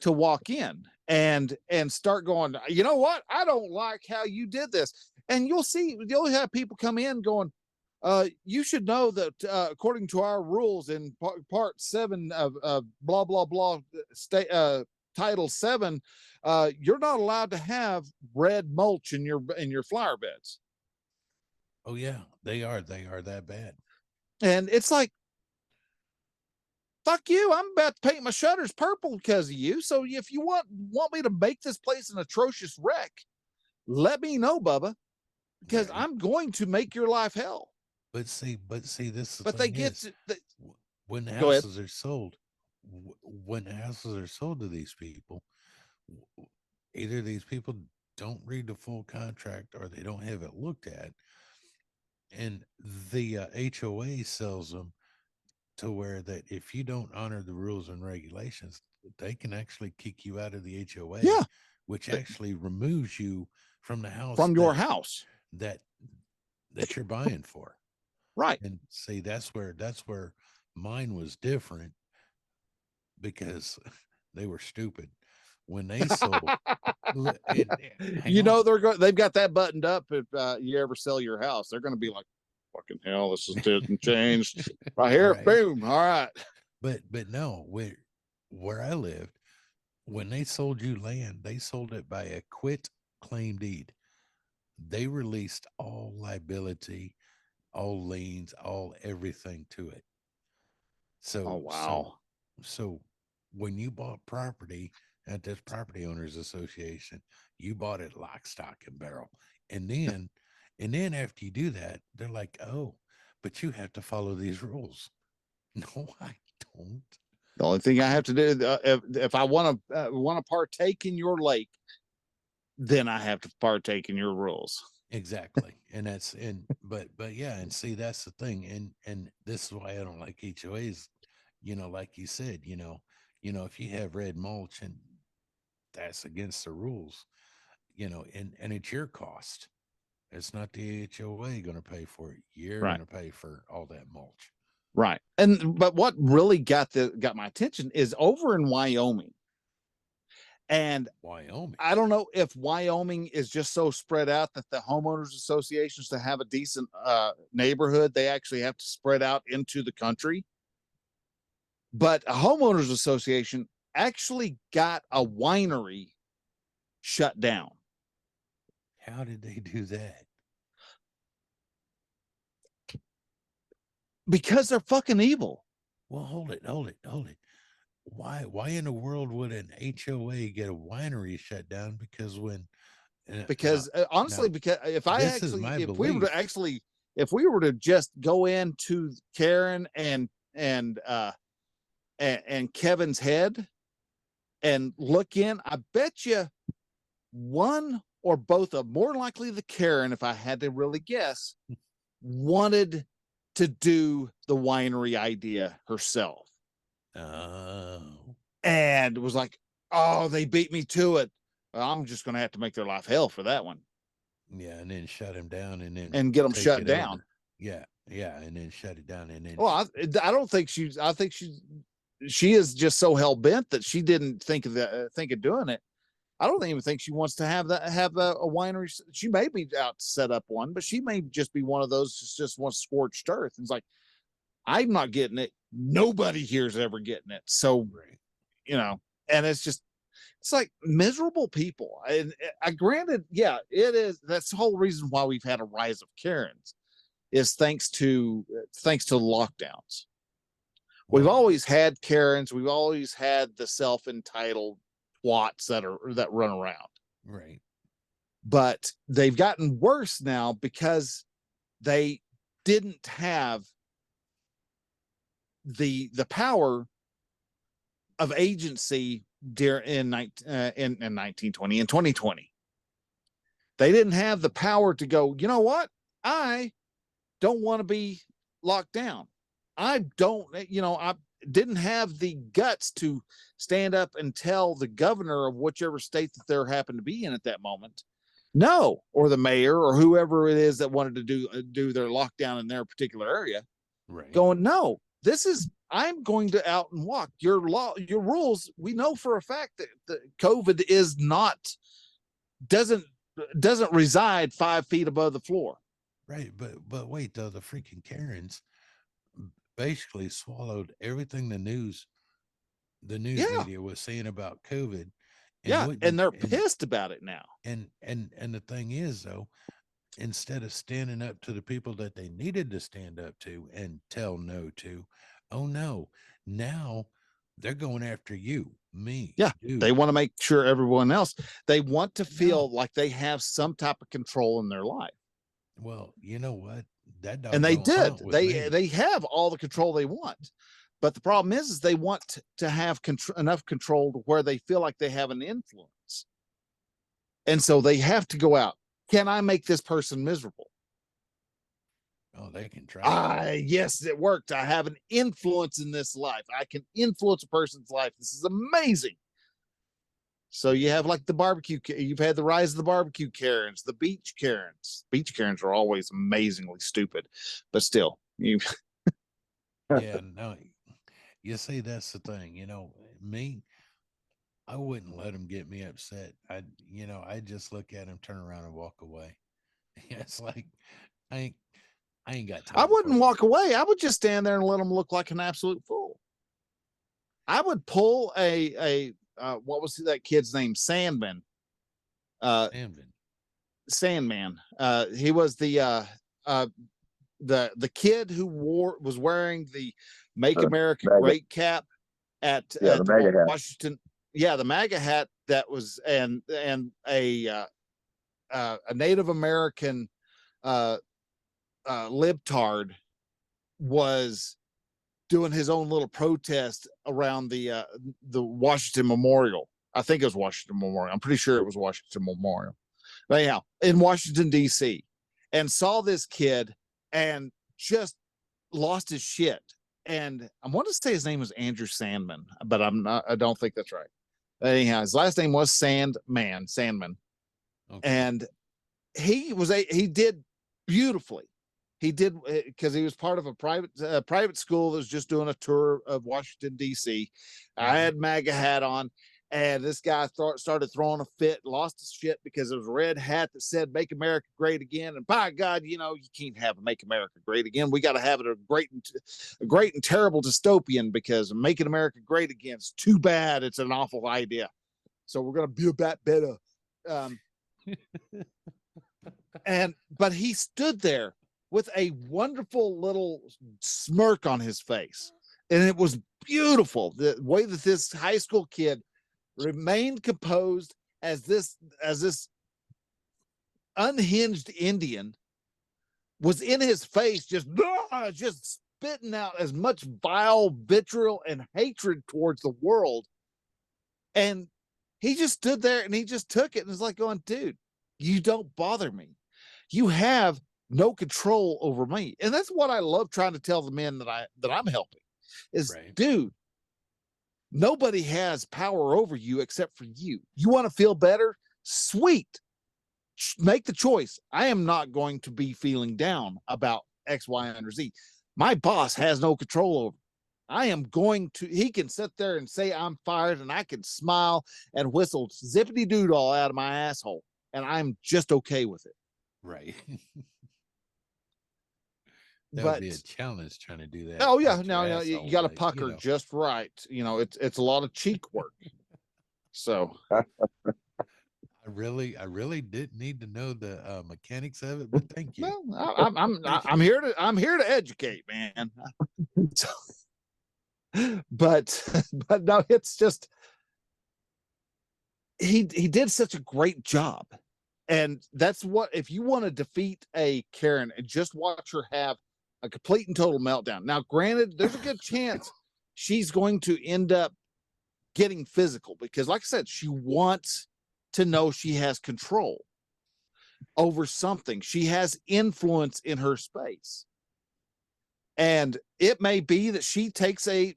to walk in and start going, you know what? I don't like how you did this. And you'll have people come in going, you should know that according to our rules in part 7 of blah blah blah state title 7, you're not allowed to have red mulch in your flower beds. Oh yeah, they are that bad. And it's like, fuck you, I'm about to paint my shutters purple because of you. So if you want me to make this place an atrocious wreck, let me know, Bubba, because Right. I'm going to make your life hell. But see, this. But they get to, when the go ahead. houses are sold, when the houses are sold to these people, either these people don't read the full contract or they don't have it looked at, and the HOA sells them to where that if you don't honor the rules and regulations, they can actually kick you out of the HOA, Yeah, which actually removes you from the house from your house that you're buying for. right. And see, that's where mine was different, because they were stupid when they sold. They've got that buttoned up. If you ever sell your house, they're going to be like, fucking hell, this is didn't changed right here. Right. Boom. All right. But no, where I lived, when they sold you land, they sold it by a quit claim deed. They released all liability, all liens, all everything to it. So, Oh, wow. So when you bought property at this property owners association, you bought it lock, stock, and barrel. And then after you do that, they're like, oh, but you have to follow these rules. No, I don't. The only thing I have to do, if I want to partake in your lake, then I have to partake in your rules. Exactly. And but yeah, and see, that's the thing. And this is why I don't like HOAs, like you said, if you have red mulch and that's against the rules, and it's your cost. It's not the HOA going to pay for it. You're Right. going to pay for all that mulch. Right. But what really got my attention is over in Wyoming. And Wyoming. I don't know if Wyoming is just so spread out that the homeowners associations, to have a decent neighborhood, they actually have to spread out into the country. But a homeowners association actually got a winery shut down. How did they do that? Because they're fucking evil. Well, hold it. Why in the world would an HOA get a winery shut down? Because Honestly, because if we were to just go into Karen and Kevin's head and look in, I bet you one or both of, more likely the Karen, if I had to really guess, wanted to do the winery idea herself. Oh. And was like, oh, they beat me to it. I'm just going to have to make their life hell for that one. Yeah, and then shut him down, and get them shut down. Over. Yeah, and then shut it down, and then. Well, I don't think she's. I think she is just so hell bent that she didn't think of doing it. I don't even think she wants to have a winery. She may be out to set up one, but she may just be one of those who just wants scorched earth. And it's like, I'm not getting it. Nobody here's ever getting it. So, and it's like miserable people. And I granted, yeah, it is. That's the whole reason why we've had a rise of Karens, is thanks to lockdowns. We've always had Karens. We've always had the self-entitled twats that run around. Right. But they've gotten worse now because they didn't have the power of agency in 1920 and 2020. They didn't have the power to go, you know what? I don't want to be locked down. I didn't have the guts to stand up and tell the governor of whichever state that there happened to be in at that moment, no, or the mayor or whoever it is that wanted to do their lockdown in their particular area. Right. Going, no, I'm going to out and walk. Your rules, we know for a fact that COVID is doesn't reside 5 feet above the floor. Right, but wait, though, the freaking Karens basically swallowed everything the news media was saying about COVID. And they're pissed about it now. And the thing is, though, instead of standing up to the people that they needed to stand up to and tell no to, oh no, now they're going after you, me. Yeah, dude. They want to make sure everyone else, they want to feel like they have some type of control in their life. Well, you know what? And they did. They have all the control they want. But the problem is they want to have enough control to where they feel like they have an influence. And so they have to go out. Can I make this person miserable? Oh, they can try. Yes, it worked. I have an influence in this life. I can influence a person's life. This is amazing. So you have like the barbecue. You've had the rise of the barbecue Karens, the beach Karens. Beach Karens are always amazingly stupid, but still, yeah, no, you see, that's the thing. Me, I wouldn't let them get me upset. I just look at them, turn around, and walk away. It's like I ain't got time. I wouldn't walk away. I would just stand there and let them look like an absolute fool. I would pull what was that kid's name? Sandman. Sandman. He was the kid who was wearing the Make America Great cap at the Washington. Yeah, the MAGA hat that was and a Native American libtard was doing his own little protest around the Washington Memorial. I think it was Washington Memorial. I'm pretty sure it was Washington Memorial. But anyhow, in Washington, D.C., and saw this kid and just lost his shit. And I want to say his name was Andrew Sandman, but I don't think that's right. But anyhow, his last name was Sandman. Okay. And he did beautifully. He did, because he was part of a private school that was just doing a tour of Washington D.C. I had MAGA hat on, and this guy started throwing a fit, lost his shit because it was a red hat that said "Make America Great Again." And by God, you can't have a "Make America Great Again." We got to have it a great and terrible dystopian, because making America great again is too bad. It's an awful idea. So we're gonna build that better. But he stood there with a wonderful little smirk on his face, and it was beautiful the way that this high school kid remained composed as this unhinged Indian was in his face, just spitting out as much vile vitriol and hatred towards the world. And he just stood there and he just took it and was like going, dude, you don't bother me. You have no control over me. And that's what I love trying to tell the men that I'm helping is, right, dude, nobody has power over you except for you. You want to feel better? Sweet. Make the choice. I am not going to be feeling down about X, Y, and Z. My boss has no control over. I am going to, he can sit there and say I'm fired, and I can smile and whistle zippity doodle out of my asshole, and I'm just okay with it. Right. That would be a challenge trying to do that. Oh yeah, no, you got to pucker just right. It's a lot of cheek work. So I really didn't need to know the mechanics of it, but thank you. Well, I'm here to educate, man. So, but no, it's just he did such a great job, and that's what, if you want to defeat a Karen, and just watch her have a complete and total meltdown. Now, granted, there's a good chance she's going to end up getting physical, because like I said, she wants to know she has control over something. She has influence in her space. And it may be that she takes a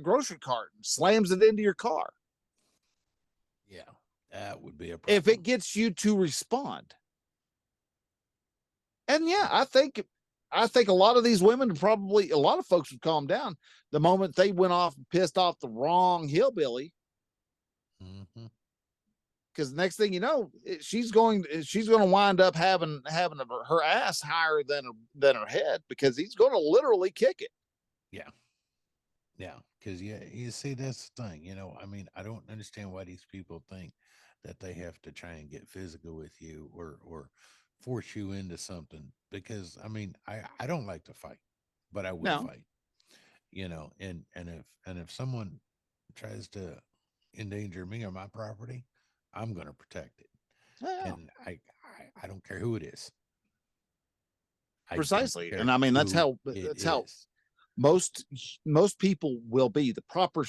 grocery cart and slams it into your car. Yeah, that would be a problem. If it gets you to respond. And yeah, I think a lot of these women, probably a lot of folks would calm down the moment they went off and pissed off the wrong hillbilly. Because the next thing you know, she's going to wind up having her ass higher than her head, because he's going to literally kick it. Yeah. Because you see, that's the thing. I mean, I don't understand why these people think that they have to try and get physical with you or force you into something. Because I mean, I don't like to fight, but I will fight. And if someone tries to endanger me or my property, I'm going to protect it. And I don't care who it is. Precisely. And I mean, that's how most people will be. The proper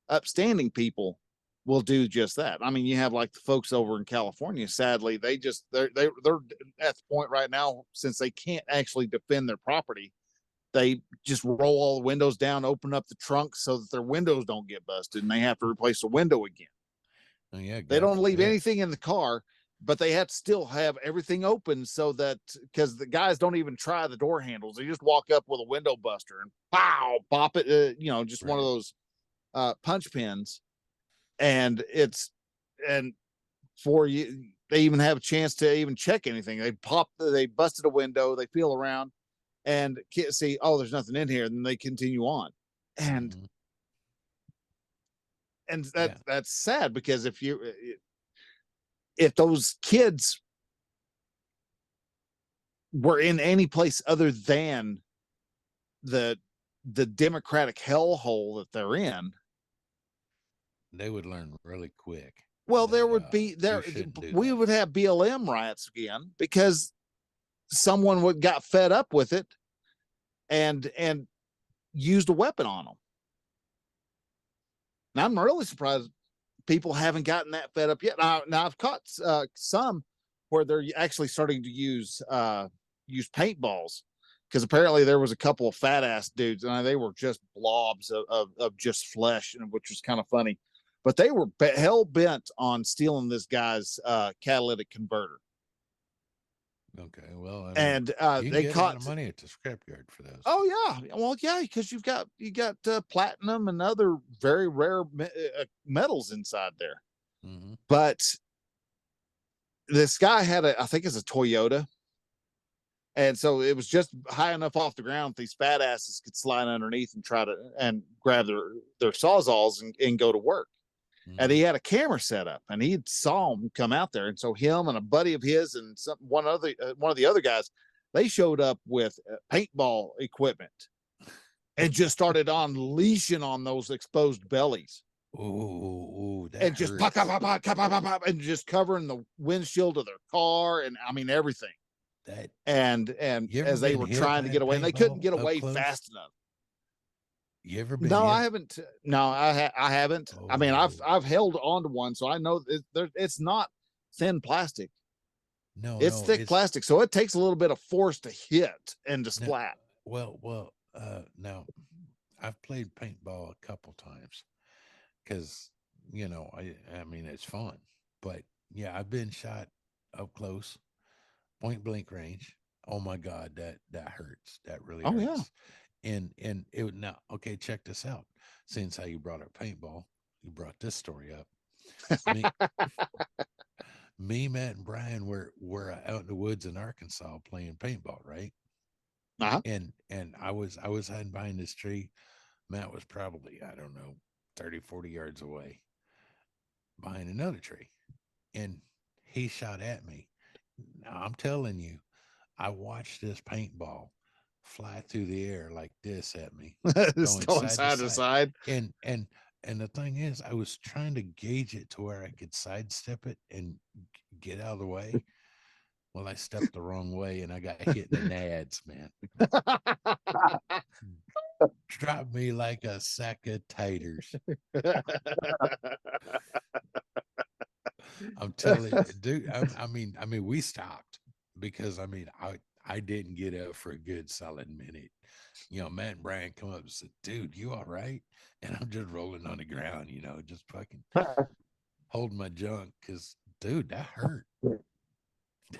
upstanding people will do just that. I mean, you have like the folks over in California, sadly, they're at the point right now, since they can't actually defend their property, they just roll all the windows down, open up the trunk so that their windows don't get busted, and they have to replace the window again. Oh, yeah, they don't leave anything in the car, but they have to still have everything open, so that, because the guys don't even try the door handles. They just walk up with a window buster and pow, pop it, just one of those punch pins. And for you, they even have a chance to even check anything. They busted a window, they feel around and see, oh, there's nothing in here. And then they continue on. And that's sad, because if those kids were in any place other than the democratic hellhole that they're in, they would learn really quick. Well, we would have BLM riots again, because someone got fed up with it and used a weapon on them. Now, I'm really surprised people haven't gotten that fed up yet. Now I've caught some where they're actually starting to use paintballs, because apparently there was a couple of fat ass dudes, and they were just blobs of just flesh, and which was kind of funny. but they were hell bent on stealing this guy's catalytic converter. Okay, well, I mean, And you can they get a lot caught of money at the scrapyard for those. Oh yeah, well yeah, because you got platinum and other very rare metals inside there. Mm-hmm. But this guy had I think it's a Toyota, and so it was just high enough off the ground these fat asses could slide underneath and try to and grab their sawzalls and go to work. Mm-hmm. And he had a camera set up, and he saw him come out there, and so him and a buddy of his and one of the other guys, they showed up with paintball equipment and just started unleashing on those exposed bellies. Ooh, that and just pop, pop, pop, pop, pop, pop, pop, and just covering the windshield of their car, and I mean everything. That and as they were trying to get away, and they couldn't get away fast enough. You ever been? No, I haven't. No, I haven't. I mean, I've held on to one, so I know it's not thin plastic. No, it's thick plastic, so it takes a little bit of force to hit and to splat. Well, now I've played paintball a couple times because I mean it's fun, but yeah, I've been shot up close, point blank range. Oh my God, that hurts. That really hurts. Yeah. And it now, okay, check this out. Since how you brought up paintball, you brought this story up. Me, Matt, and Brian were out in the woods in Arkansas playing paintball, right? Uh-huh. And I was hiding behind this tree. Matt was probably, I don't know, 30, 40 yards away behind another tree. And he shot at me. Now I'm telling you, I watched this paintball fly through the air like this at me, going side to side. And the thing is, I was trying to gauge it to where I could sidestep it and get out of the way. Well, I stepped the wrong way and I got hit in the nads, man. Dropped me like a sack of taters. I'm telling you, dude. I mean, we stopped because I didn't get up for a good solid minute. Matt and Brian come up and said, "Dude, you all right?" And I'm just rolling on the ground, just fucking holding my junk because, dude, that hurt.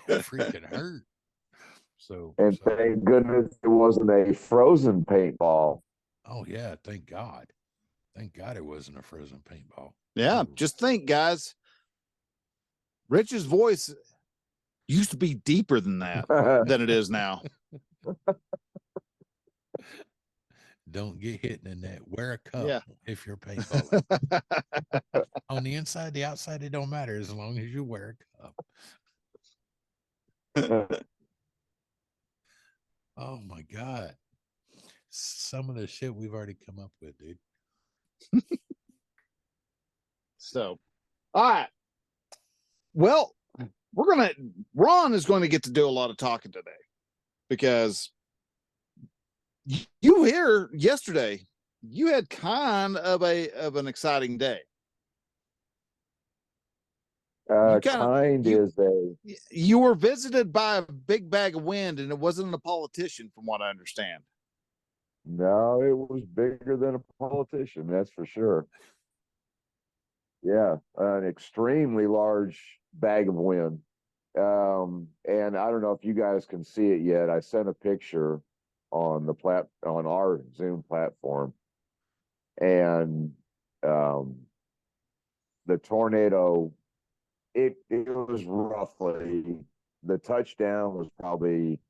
That freaking hurt. Thank goodness it wasn't a frozen paintball. Oh yeah, thank God. Thank God it wasn't a frozen paintball. Yeah, just think, guys. Rich's voice used to be deeper than that than it is now. Don't get hit in that. Wear a cup if you're paintballing. On the inside, the outside, it don't matter as long as you wear a cup. Oh my God. Some of the shit we've already come up with, dude. So, all right. Well, Ron is going to get to do a lot of talking today because you here yesterday, you had kind of an exciting day. You were visited by a big bag of wind, and it wasn't a politician, from what I understand. No, it was bigger than a politician, that's for sure. Yeah, an extremely large bag of wind. And I don't know if you guys can see it yet. I sent a picture on on our Zoom platform, and the tornado. It was roughly, the touchdown was probably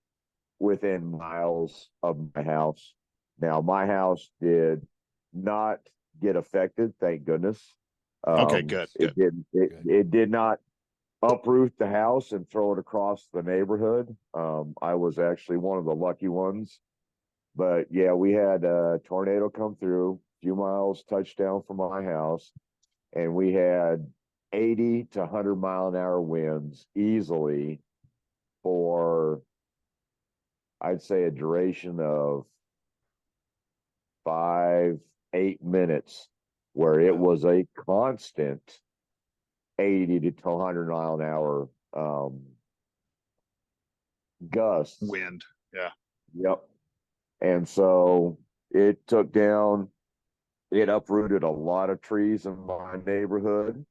within miles of my house. Now, my house did not get affected, thank goodness. Okay, good. It did not uproot the house and throw it across the neighborhood. I was actually one of the lucky ones. But yeah, we had a tornado come through, a few miles touchdown from my house, and we had 80 to 100 mile an hour winds easily for, I'd say, a duration of 5-8 minutes, where it was a constant 80 to 100 mile an hour gusts. Wind. Yeah. Yep. And so it took down it uprooted a lot of trees in my neighborhood.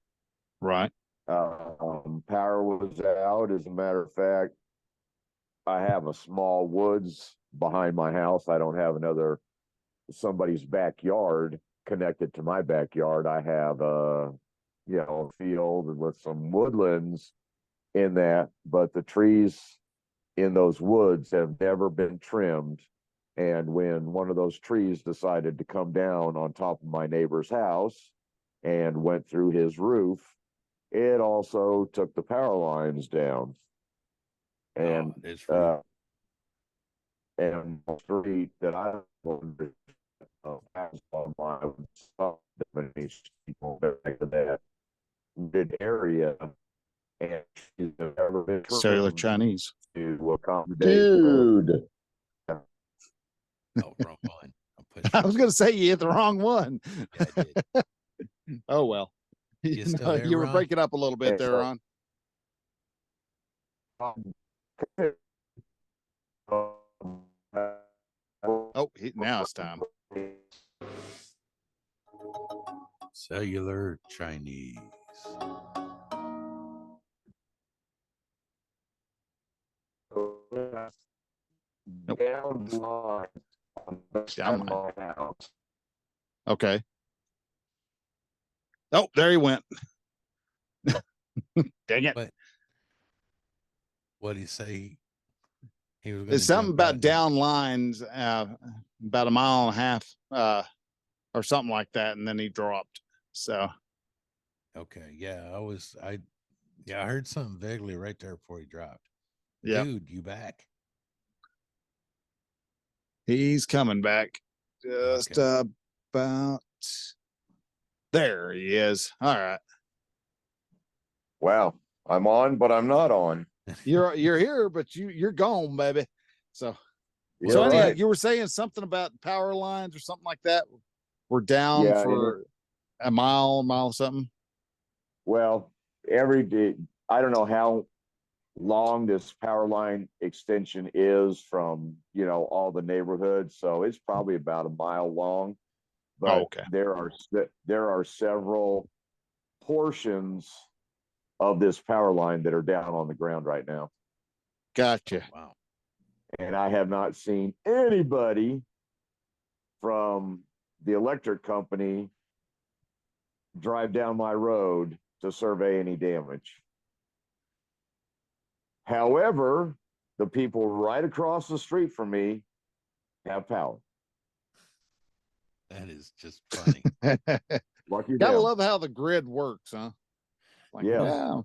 Right. Power was out. As a matter of fact, I have a small woods behind my house. I don't have somebody's backyard connected to my backyard. I have a field with some woodlands in that, but the trees in those woods have never been trimmed. And when one of those trees decided to come down on top of my neighbor's house and went through his roof, it also took the power lines down. And and the street that I live has on my people back to that good area, and she's never been Cellular Chinese to accommodate. Dude. Oh, wrong one. I was going to say you hit the wrong one. Yeah, I did. Oh, well. You still there, you were Ron? breaking up a little bit there, Ron. Oh, now it's time. Cellular Chinese. Okay. Oh, there he went. Dang it. What did he say? He was It's something about down lines, about a mile and a half, or something like that, and then he dropped. So okay, yeah, I heard something vaguely right there before he dropped. Yeah. Dude, you back? He's coming back. Just about there he is. All right. Wow, I'm on, but I'm not on. You're here, but you're gone, baby. So anyhow, you were saying something about power lines or something like that. We're down for a mile something. Well, every day, I don't know how long this power line extension is from all the neighborhoods, so it's probably about a mile long. But there are several portions of this power line that are down on the ground right now. Gotcha. Oh, wow. And I have not seen anybody from the electric company drive down my road to survey any damage. However, the people right across the street from me have power. That is just funny. Lucky Gotta them. love how the grid works, huh? Like, yeah.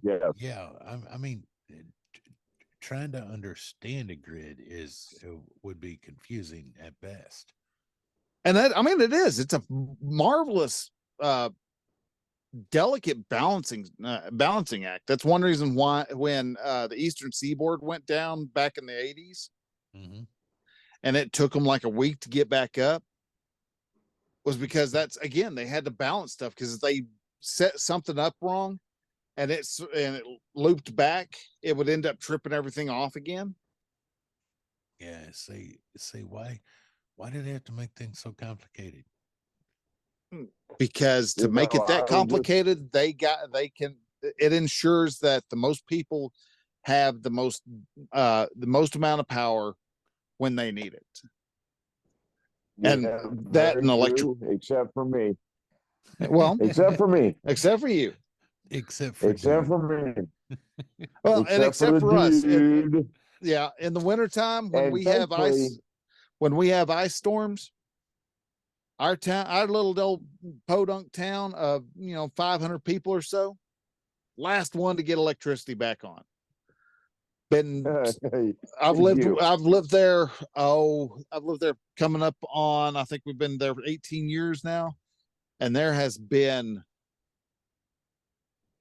I mean, trying to understand a grid would be confusing at best. And it is. It's a marvelous, delicate balancing act. That's one reason why when the Eastern Seaboard went down back in the 80s, and it took them like a week to get back up, was because they had to balance stuff, because if they set something up wrong and it looped back, it would end up tripping everything off again. Yeah, say why do they have to make things so complicated? Because to make it that complicated, it ensures that the most people have the most amount of power when they need it. And that and electric, except for me. Well, except for me. Except for you. Except for me. Well, and except for us. Yeah, in the wintertime when we have ice storms, our little old podunk town of 500 people or so, last one to get electricity back on. I've lived there coming up on, I think we've been there for 18 years now, and there has been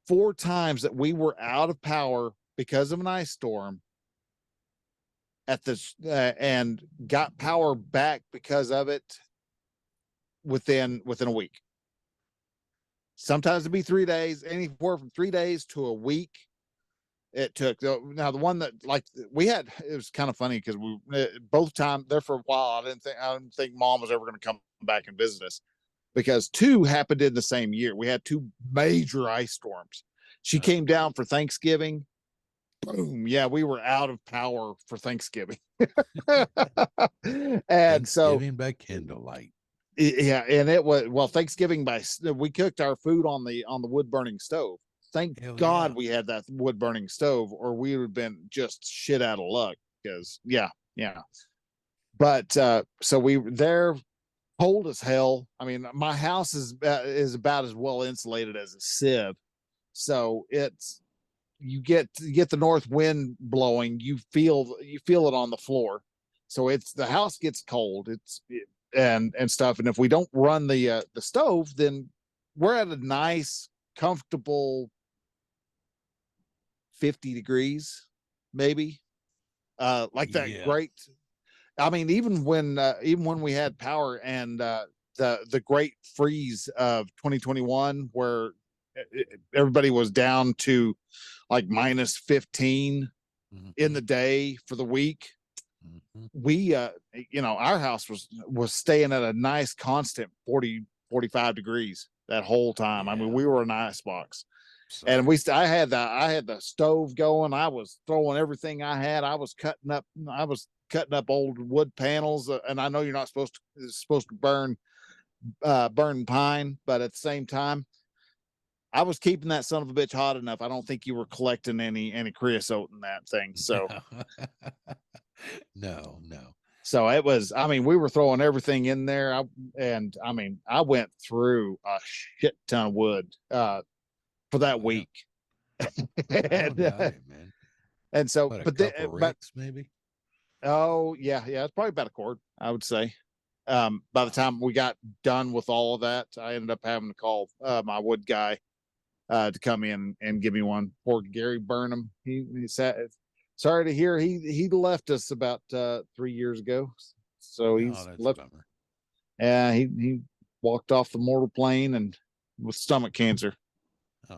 4 times that we were out of power because of an ice storm at this and got power back because of it within a week. Sometimes it'd be 3 days, anywhere from 3 days to a week. It took. Now the one that we had, it was kind of funny because we both time there for a while. I didn't think Mom was ever going to come back and visit us. because two happened in the same year. We had two major ice storms. She came down for Thanksgiving. Boom. Yeah, we were out of power for Thanksgiving. And so Thanksgiving by candlelight. yeah, and it was, well, Thanksgiving we cooked our food on the wood burning stove. Thank Hell God yeah. we had that wood burning stove, or we would have been just shit out of luck. Because yeah. But so we were there, cold as hell. I mean, my house is about as well insulated as a sieve, so it's, you get the north wind blowing, you feel it on the floor, so it's, the house gets cold, and stuff. And if we don't run the stove, then we're at a nice comfortable 50 degrees maybe, like that. Yeah. Great. I mean, even when we had power, and the great freeze of 2021, where everybody was down to like minus 15 in the day for the week, we our house was staying at a nice constant 40-45 degrees that whole time. I mean, we were an ice box. And I had the stove going. I was throwing everything I had. I was cutting up old wood panels, and I know you're not supposed to burn pine, but at the same time, I was keeping that son of a bitch hot enough. I don't think you were collecting any creosote in that thing. So no. so it was, I mean, we were throwing everything in there. I went through a shit ton of wood for that week. And, man. And so, what, but Ricks, maybe. Oh yeah, it's probably about a quart, I would say. By the time we got done with all of that, I ended up having to call my wood guy to come in and give me one. Poor Gary Burnham. He said, sorry to hear he left us about 3 years ago. So he's left. Yeah, he walked off the mortal plane and with stomach cancer.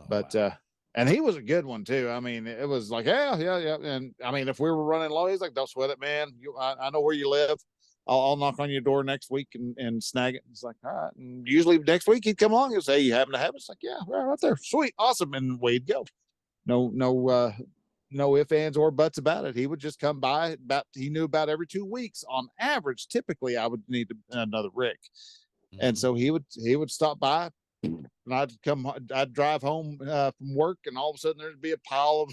But wow. And he was a good one too. I mean, it was like, yeah. And I mean, if we were running low, he's like, don't sweat it, man. I know where you live. I'll knock on your door next week and snag it. It's like, all right. And usually next week he'd come along and say, you happen to have it? It's like, yeah, right there. Sweet. Awesome. And away he'd go. No ifs, ands, or buts about it. He would just come by he knew about every 2 weeks on average. Typically I would need another Rick. And so he would stop by, and I'd drive home from work, and all of a sudden there'd be a pile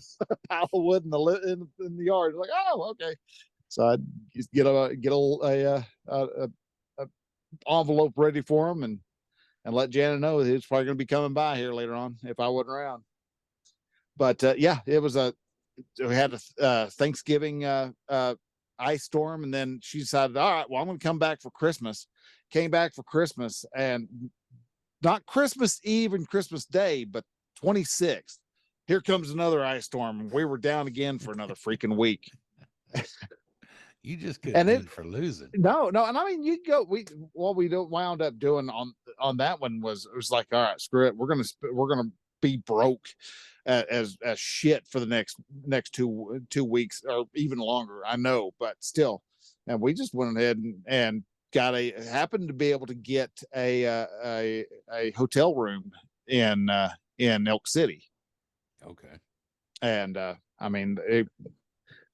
of wood in the yard. Like, oh, okay. So I'd just get a envelope ready for him, and let Janet know that he's probably going to be coming by here later on if I wasn't around. But yeah, we had a Thanksgiving ice storm, and then she decided, all right, well, I'm going to come back for Christmas. Came back for Christmas, and not Christmas Eve and Christmas Day, but 26th. Here comes another ice storm, and we were down again for another freaking week. You just couldn't win for losing. No, and I mean, what we wound up doing on that one was, it was like, all right, screw it, we're gonna be broke as shit for the next two weeks or even longer. I know, but still, and we just went ahead and happened to be able to get a hotel room in Elk City. Okay. And I mean,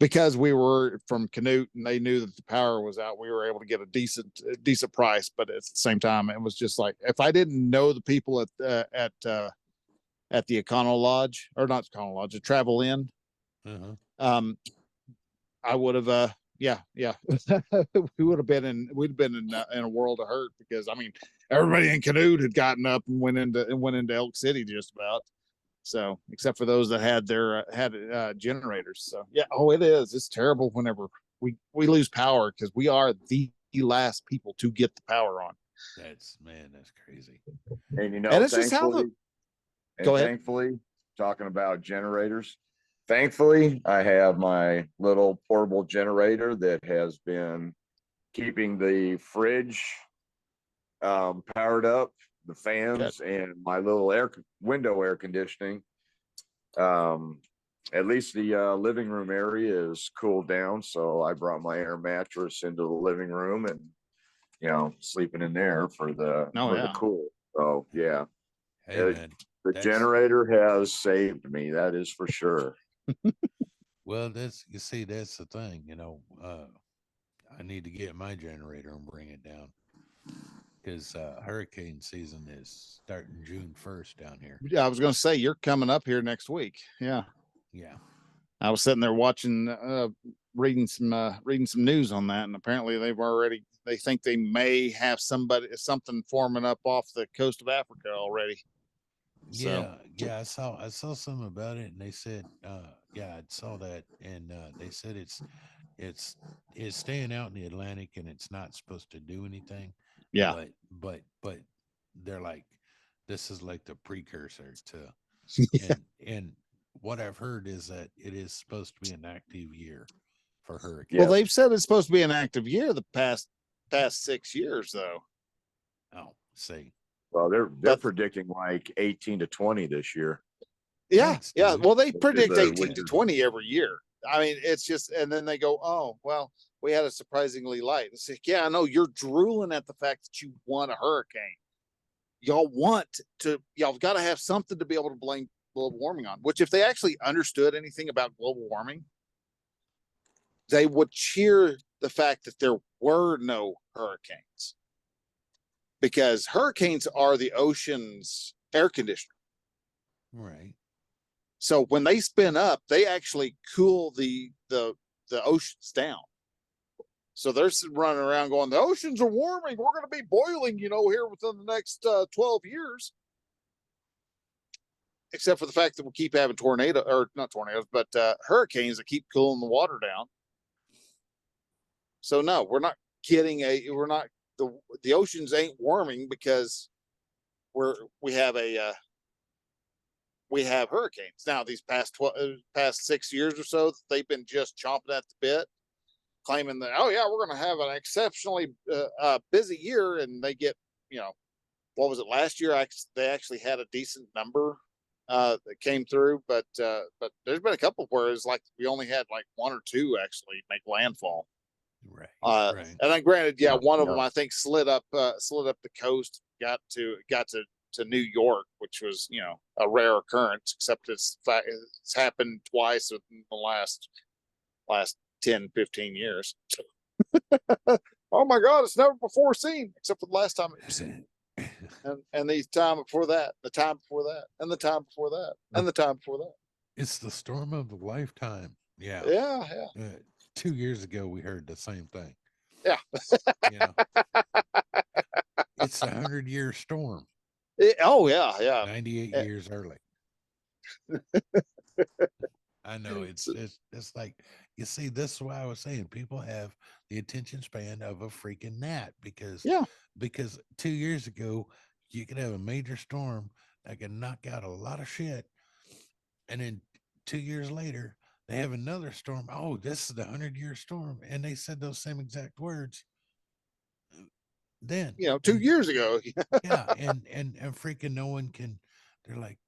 because we were from Canute and they knew that the power was out, we were able to get a decent price. But at the same time, it was just like, if I didn't know the people at the Econo Lodge, or not Econo Lodge, the Travel Inn, I would have yeah we'd have been in a world of hurt, because I mean, everybody in Canute had gotten up and went into Elk City just about. So except for those that had their generators. So yeah, it's terrible whenever we lose power, because we are the last people to get the power on. That's crazy. And and it's just how go ahead. Thankfully, talking about generators, thankfully, I have my little portable generator that has been keeping the fridge powered up, the fans, and my little window air conditioning. At least the living room area is cooled down, so I brought my air mattress into the living room, and sleeping in there for the Oh, cool. So yeah, Hey man, the that's generator has saved me. That is for sure. well, that's you see, that's the thing, I need to get my generator and bring it down because hurricane season is starting June 1st down here. yeah. I was going to say you're coming up here next week. Yeah, Yeah. I was sitting there watching, reading some news on that, and apparently they think they may have something forming up off the coast of Africa already. So Yeah, I saw something about it and they said yeah, I saw that and they said it's it's staying out in the Atlantic and it's not supposed to do anything, yeah, but they're like this is like the precursor to yeah. and what I've heard is that it is supposed to be an active year for hurricanes. Well, Yeah. they've said it's supposed to be an active year the past 6 years though. Oh, see. Well, they're But predicting like 18 to 20 this year. yeah, Thanks, yeah. dude. Well, they Which predict is 18 to 20 every year. I mean, it's just, and then they go, oh, well, we had a surprisingly light. It's like, yeah, I know you're drooling at the fact that you want a hurricane. Y'all got to have something to be able to blame global warming on, which if they actually understood anything about global warming, they would cheer the fact that there were no hurricanes because hurricanes are the ocean's air conditioner. Right. So when they spin up, they actually cool the oceans down. So they're running around going, the oceans are warming. We're going to be boiling, here within the next 12 years. Except for the fact that we keep having not tornadoes, but hurricanes that keep cooling the water down. So no, we're not the oceans ain't warming because we have hurricanes. Now these past 6 years or so, they've been just chomping at the bit, claiming that, oh yeah, we're going to have an exceptionally busy year. And they get, what was it last year? They actually had a decent number that came through, but there's been a couple where it's like we only had like one or two actually make landfall. Right. And then granted, yeah, one of them yeah. I think slid up the coast, got to New York, which was a rare occurrence. Except it's happened twice within the last 10, 15 years. Oh my God, it's never before seen, except for the last time it was seen. And the time before that, the time before that, and the time before that, and the time before that. It's the storm of a lifetime. Yeah. Yeah. 2 years ago, we heard the same thing. Yeah. It's a 100-year storm. Oh yeah. 98 years early. I know it's like, you see, this is why I was saying people have the attention span of a freaking gnat because 2 years ago you could have a major storm that could knock out a lot of shit, and then 2 years later they have another storm. Oh, this is the 100-year storm, and they said those same exact words. Then 2 years ago. yeah, and freaking no one can. They're like,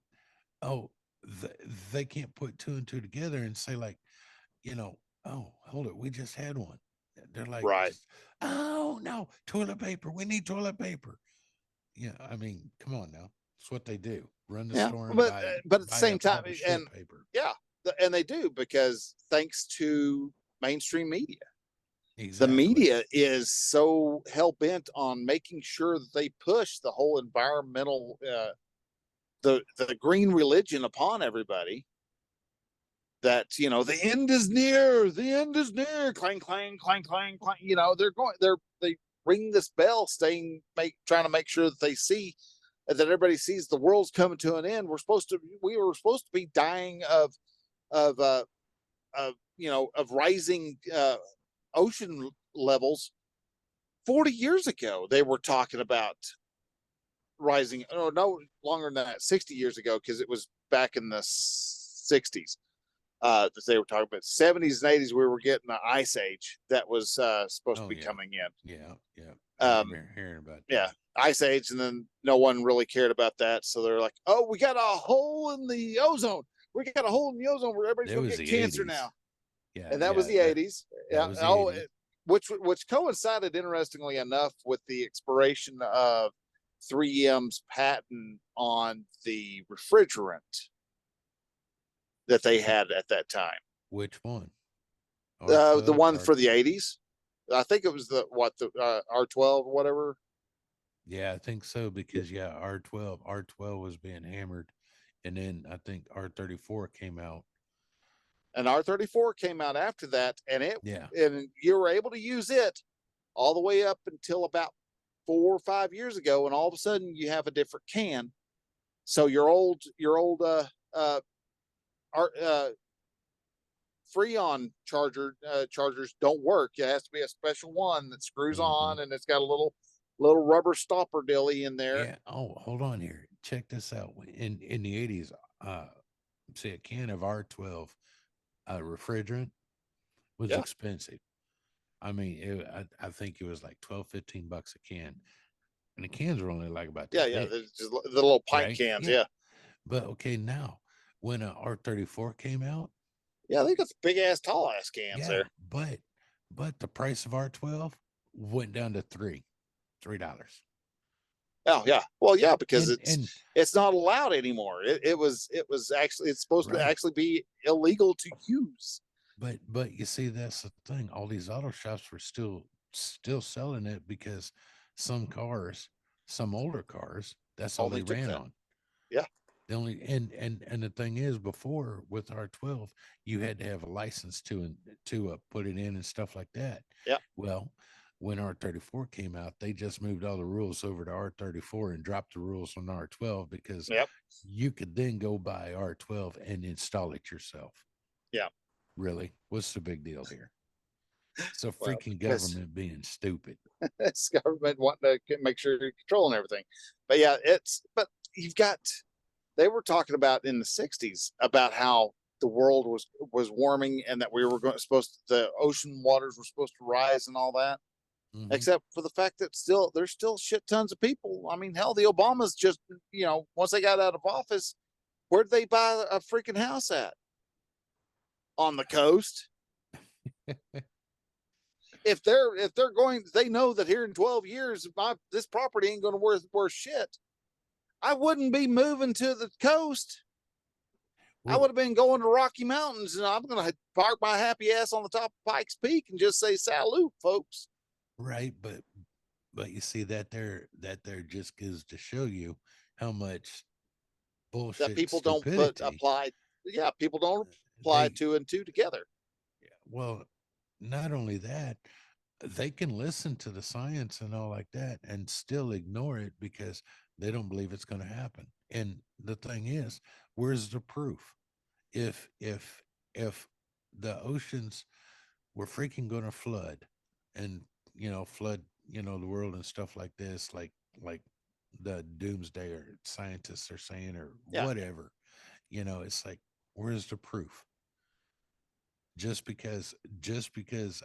oh, they can't put two and two together and say like, oh, hold it, we just had one. They're like, right. Oh no, toilet paper. We need toilet paper. Yeah, I mean, come on now. It's what they do. Run the store and but at the buy same up all time, the shit and paper. yeah, and they do because thanks to mainstream media. Exactly. The media is so hell bent on making sure that they push the whole environmental, the green religion upon everybody. That the end is near. The end is near. Clang, clang, clang, clang, clang. They ring this bell, trying to make sure that they see that everybody sees the world's coming to an end. We were supposed to be dying of rising ocean levels 40 years ago. They were talking about rising, no longer than that, 60 years ago, because it was back in the 60s that they were talking about. 70s and 80s we were getting the ice age that was supposed to be coming in. Yeah. Hearing about that. Yeah, ice age, and then no one really cared about that, so they're like, oh, we got a hole in the ozone. We got a hole in the ozone where everybody's going to get cancer 80s. now. Yeah, And that was the 80s. Yeah. Was the 80s. which coincided, interestingly enough, with the expiration of 3M's patent on the refrigerant that they had at that time. Which one? The one or- for the 80s. I think it was the R12 or whatever. Yeah, I think so, because R12 was being hammered, and then I think R34 came out. And R34 came out after that, and Yeah. and you were able to use it all the way up until about 4 or 5 years ago, and all of a sudden you have a different can. So your old Freon chargers don't work. It has to be a special one that screws on, and it's got a little rubber stopper dilly in there. Yeah. Oh, hold on here. Check this out. In the 80s, see, a can of R12 refrigerant was expensive. I mean, I think it was like $12-15 a can, and the cans were only like about Yeah, just the little pint cans. Yeah. But okay, now when R34 came out, yeah, they got the big ass, tall ass cans there. But the price of R12 went down to $3. Oh yeah, well yeah, because it's not allowed anymore. It was actually, it's supposed to actually be illegal to use. But you see, that's the thing. All these auto shops were still selling it, because some older cars, that's all they ran on. Yeah. The only and the thing is, before with R12, you had to have a license to put it in and stuff like that. Yeah. Well, when R34 came out, they just moved all the rules over to R34 and dropped the rules on R12, because you could then go buy R12 and install it yourself. Yeah. Really? What's the big deal here? It's a freaking government being stupid. It's government wanting to make sure you're controlling everything. But yeah, they were talking about in the 60s about how the world was warming, and that we were the ocean waters were supposed to rise and all that. Mm-hmm. Except for the fact that there's still shit tons of people. I mean, hell, the Obamas just, once they got out of office, where'd they buy a freaking house at? On the coast. If they're going, they know that here in 12 years, this property ain't going to worth shit. I wouldn't be moving to the coast. Well, I would have been going to Rocky Mountains, and I'm going to park my happy ass on the top of Pikes Peak and just say salute, folks. Right, but you see, that there just goes to show you how much bullshit that people stupidity. Don't apply. Yeah, people don't apply 2 and 2 together. Yeah, well, not only that, they can listen to the science and all like that and still ignore it because they don't believe it's going to happen. And the thing is, where's the proof? If the oceans were freaking going to flood, and flood the world and stuff like this, like the doomsday or scientists are saying, or whatever, it's like, where's the proof? Just because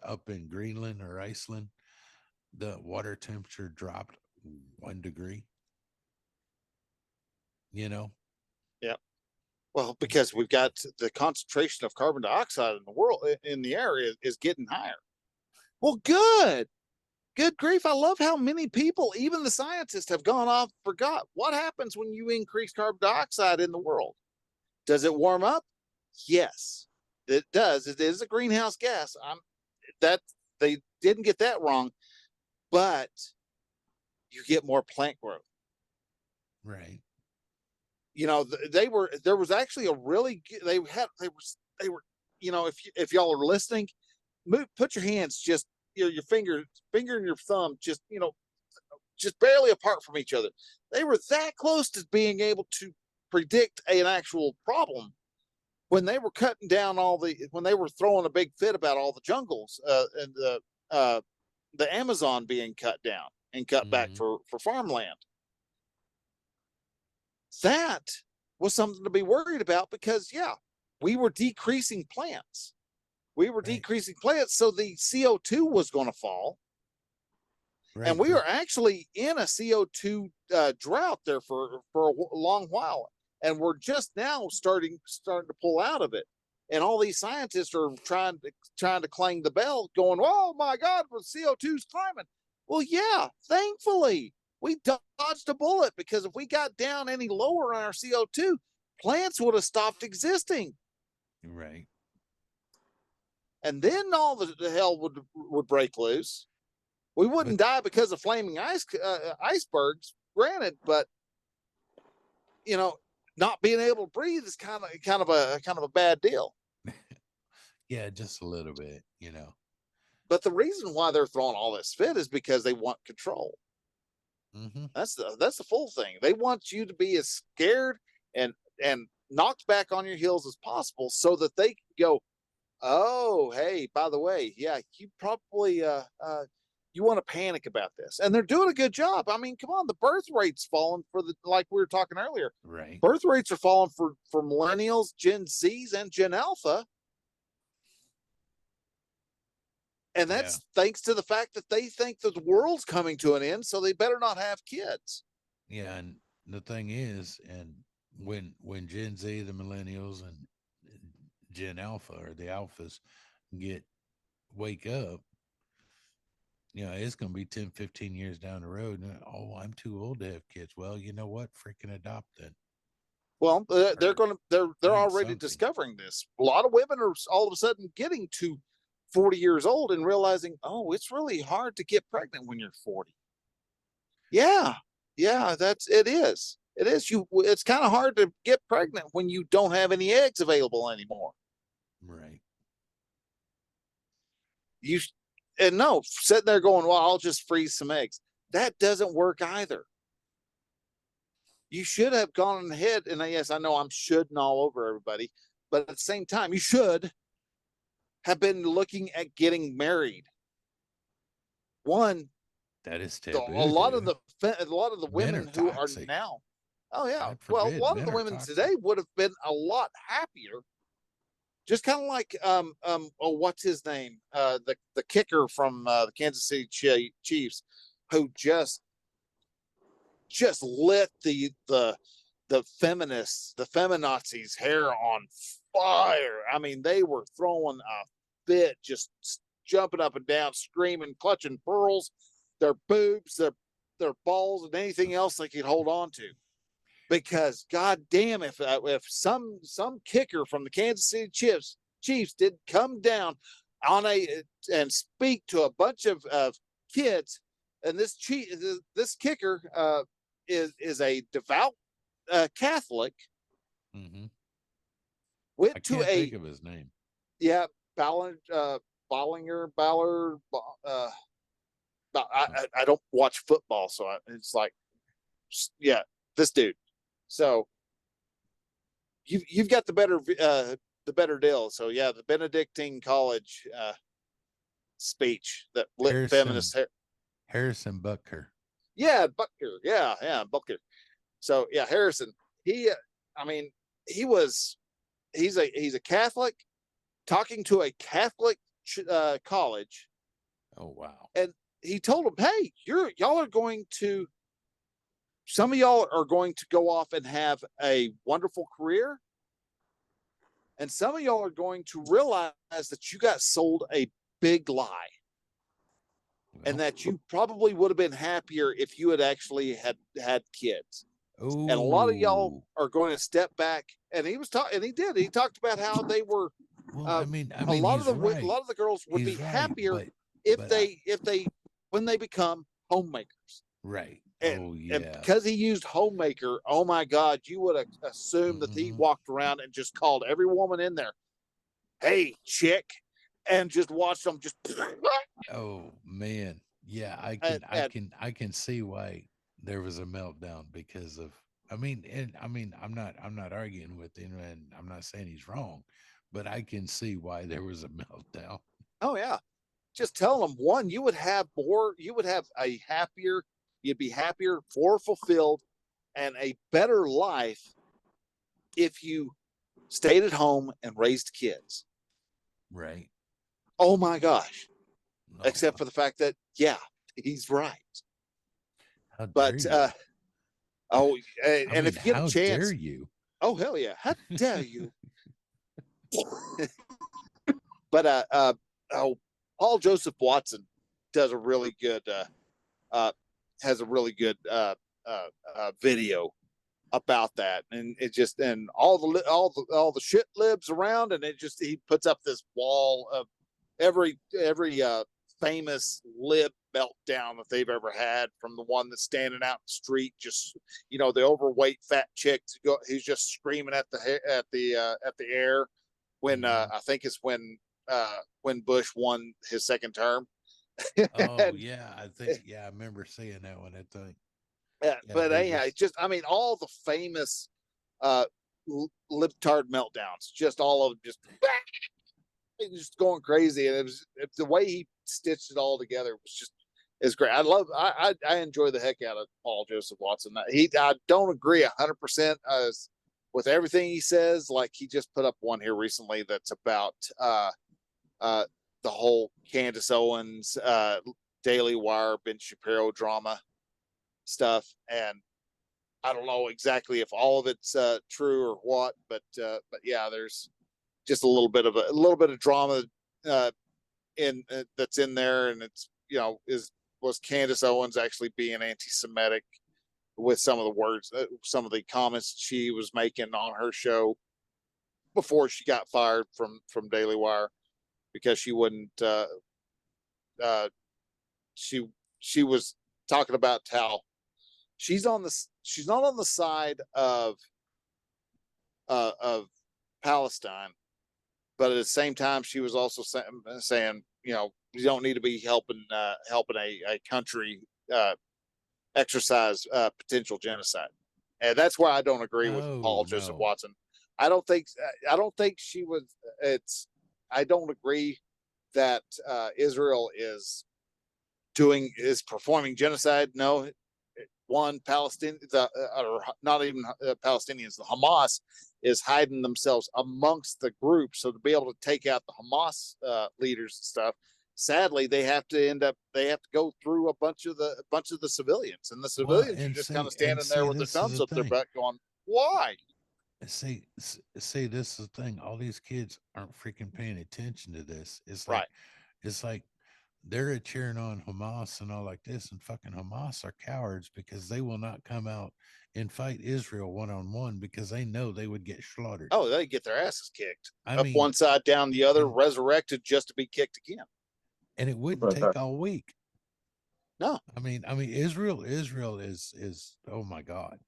up in Greenland or Iceland, the water temperature dropped 1 degree, Yeah. Well, because we've got the concentration of carbon dioxide in the world, in the air, is getting higher. Well, good grief. I love how many people, even the scientists, have gone off, forgot what happens when you increase carbon dioxide in the world. Does it warm up? Yes, it does. It is a greenhouse gas. They didn't get that wrong, but you get more plant growth. Right. There was actually a really, they were, if y'all are listening, put your hands, just your finger and your thumb, just barely apart from each other. They were that close to being able to predict an actual problem when they were cutting down when they were throwing a big fit about all the jungles and the Amazon being cut down and cut back for farmland. That was something to be worried about, because we were decreasing plants. Decreasing plants, so the CO2 was going to fall. Right. And we are actually in a CO2 drought there for a long while, and we're just now starting to pull out of it. And all these scientists are trying to clang the bell, going, "Oh my God, CO2's climbing." Well, yeah, thankfully we dodged a bullet, because if we got down any lower on our CO2, plants would have stopped existing. Right. And then all the hell would break loose. We wouldn't die because of flaming icebergs, granted, but not being able to breathe is kind of a bad deal. Yeah, just a little bit, But the reason why they're throwing all this fit is because they want control. Mm-hmm. That's the full thing. They want you to be as scared and knocked back on your heels as possible, so that they can go, "Oh, hey, by the way, yeah, you probably you want to panic about this." And they're doing a good job. I mean, come on, the birth rate's falling like we were talking earlier. Right. Birth rates are falling for millennials, Gen Zs, and Gen Alpha. And that's thanks to the fact that they think that the world's coming to an end, so they better not have kids. Yeah, and the thing is, and when Gen Z, the millennials, and Gen Alpha, or the alphas, wake up, it's going to be 10, 15 years down the road. And, "Oh, I'm too old to have kids." Well, you know what? Freaking adopt then. Well, they're already something. discovering this. A lot of women are all of a sudden getting to 40 years old and realizing, "Oh, it's really hard to get pregnant when you're 40. Yeah, it is. It's kind of hard to get pregnant when you don't have any eggs available anymore. Right. No, sitting there going, "Well, I'll just freeze some eggs." That doesn't work either. You should have gone ahead, and yes, I know I'm shoulding all over everybody, but at the same time, you should have been looking at getting married. One, that is taboo. A lot of the women who are toxic. now, oh yeah, God forbid, well, a lot of the women today would have been a lot happier. Just kind of like what's his name, the kicker from the Kansas City Chiefs, who just lit the feminists, the feminazis' hair on fire. I mean, they were throwing a fit, just jumping up and down, screaming, clutching pearls, their boobs, their balls, and anything else they could hold on to. Because goddamn, if some kicker from the Kansas City Chiefs did come down and speak to a bunch of kids, and this kicker is a devout Catholic. Mm-hmm. Went I to can't think of his name. Yeah, Ballard. I don't watch football, so it's like, yeah, this dude. So you've got the better deal. So yeah, the Benedictine College speech that lit feminist Harrison Butker. Yeah, Butker. Yeah, Butker. So yeah, Harrison. He's a Catholic talking to a Catholic college. Oh wow! And he told them, "Hey, some of y'all are going to go off and have a wonderful career, and some of y'all are going to realize that you got sold a big lie, and that you probably would have been happier if you had actually had kids." Ooh. And a lot of y'all are going to step back. And he was talking, and he did. He talked about how they were. Well, a lot of the girls would be happier when they become homemakers. Right. And because he used homemaker, oh my God, you would have assumed that he walked around and just called every woman in there, "Hey, chick," and just watched them just. Oh man, yeah, I can see why there was a meltdown because of. I'm not arguing with him, and I'm not saying he's wrong, but I can see why there was a meltdown. Oh yeah, just tell them, one, you would have a happier. You'd be happier, more fulfilled, and a better life if you stayed at home and raised kids. Right. Oh my gosh. No. Except for the fact that, yeah, he's right. How dare you? And if you get a chance. How dare you? Oh, hell yeah. How dare you? But Paul Joseph Watson does a really good has a really good video about that, and it just, and all the shit libs around, and it just, he puts up this wall of every famous lib meltdown that they've ever had, from the one that's standing out in the street, just, you know, the overweight fat chick who's just screaming at the air when I think it's when Bush won his second term. Oh And, yeah, I think I remember seeing that one. I think yeah, yeah, but they anyhow, it's just, I mean, all the famous uh libtard meltdowns, just all of them, just going crazy, and it was the way he stitched it all together was just, is great. I enjoy the heck out of Paul Joseph Watson. I don't agree 100% with everything he says. Like, he just put up one here recently that's about the whole Candace Owens Daily Wire Ben Shapiro drama stuff, and I don't know exactly if all of it's true or what, but yeah, there's just a little bit of drama in that's in there, and it's, you know, was Candace Owens actually being anti-Semitic with some of the words, some of the comments she was making on her show before she got fired from Daily Wire, because she wouldn't she was talking about how she's not on the side of Palestine, but at the same time she was also saying, you know, you don't need to be helping a country exercise potential genocide. And that's why I don't agree with Paul oh Joseph no, Watson. I don't think she was, it's, I don't agree that Israel is performing genocide. No, one, Palestinian, or not even Palestinians, the Hamas is hiding themselves amongst the group. So to be able to take out the Hamas leaders and stuff, sadly, they have to go through a bunch of the civilians, and the well, civilians are and just kind see, of standing there with their this is thumbs the up their thing. butt, going, "Why?" See, this is the thing. All these kids aren't freaking paying attention to this. Right? It's like they're cheering on Hamas and all like this, and fucking Hamas are cowards because they will not come out and fight Israel one on one because they know they would get slaughtered. Oh, they get their asses kicked I up mean, one side, down the other, and resurrected just to be kicked again. and it wouldn't take all week. No, I mean, Israel is oh my God,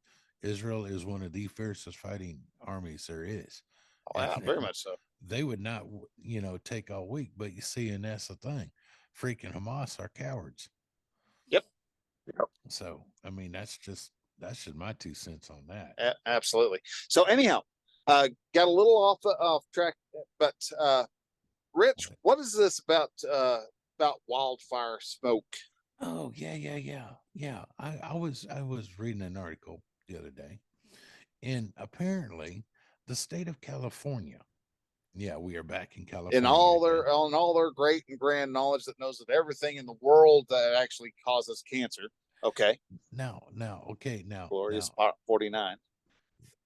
Israel is one of the fiercest fighting armies there is, oh, and yeah, very much so. they would not, take all week. But you see, and that's the thing, freaking Hamas are cowards. Yep. So I mean, that's just my 2 cents on that. Absolutely. So anyhow, got a little off track, but Rich, what is this about wildfire smoke? Oh yeah. I was reading an article the other day, and apparently the state of California. Yeah, we are back in In California again. all their great and grand knowledge that knows that everything in the world that actually causes cancer. Okay, Okay, glorious part 49.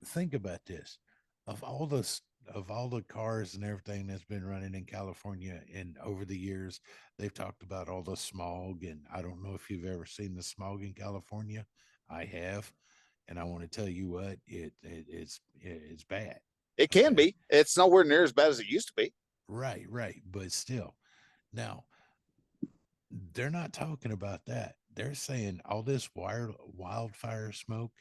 think about this. Of all the cars and everything that's been running in California, and over the years, they've talked about all the smog, and I don't know if you've ever seen the smog in California. I have, and I want to tell you what, it's bad. It can Okay. be. It's nowhere near as bad as it used to be. Right, but still. Now, they're not talking about that. They're saying all this wildfire smoke,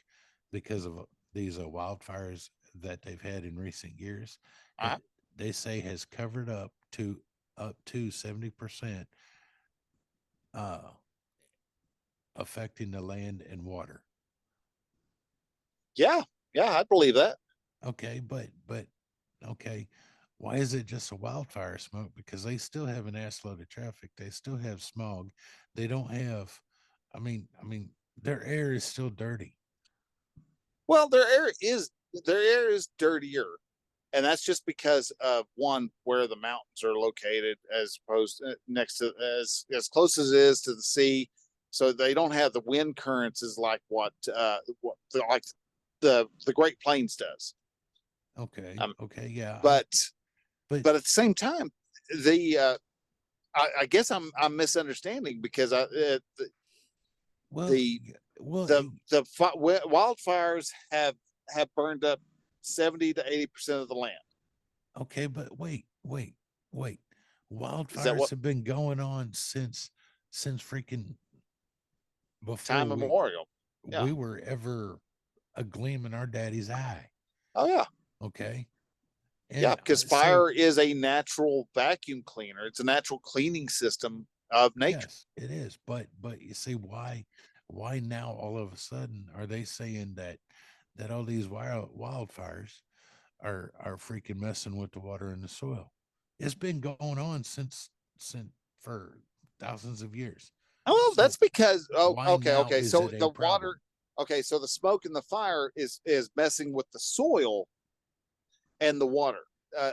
because of these wildfires that they've had in recent years, Uh, they say has covered up to 70% uh, affecting the land and water. yeah, yeah, I believe that. Okay, but okay, why is it just a wildfire smoke? Because they still have an ass load of traffic. They still have smog. They don't have. I mean, their air is still dirty. Well, their air is dirtier, and that's just because of one, where the mountains are located, as opposed to next to, as close as it is to the sea, so they don't have the wind currents as like like the Great Plains does. Okay, Um, okay, yeah, but but at the same time, the I guess I'm misunderstanding because well, the well, wildfires have burned up 70 to 80% of the land. okay, but wait. Is that Wildfires what have been going on since freaking before time immemorial? Yeah. we were ever a gleam in our daddy's eye. Oh yeah. Okay. Yeah, And because fire is a natural vacuum cleaner. It's a natural cleaning system of nature. yes, it is. But you see why now all of a sudden are they saying that all these wildfires are freaking messing with the water and the soil? It's been going on since for thousands of years. Oh, well, So that's because why now okay. is So it a the problem? water, okay, so the smoke and the fire is messing with the soil and the water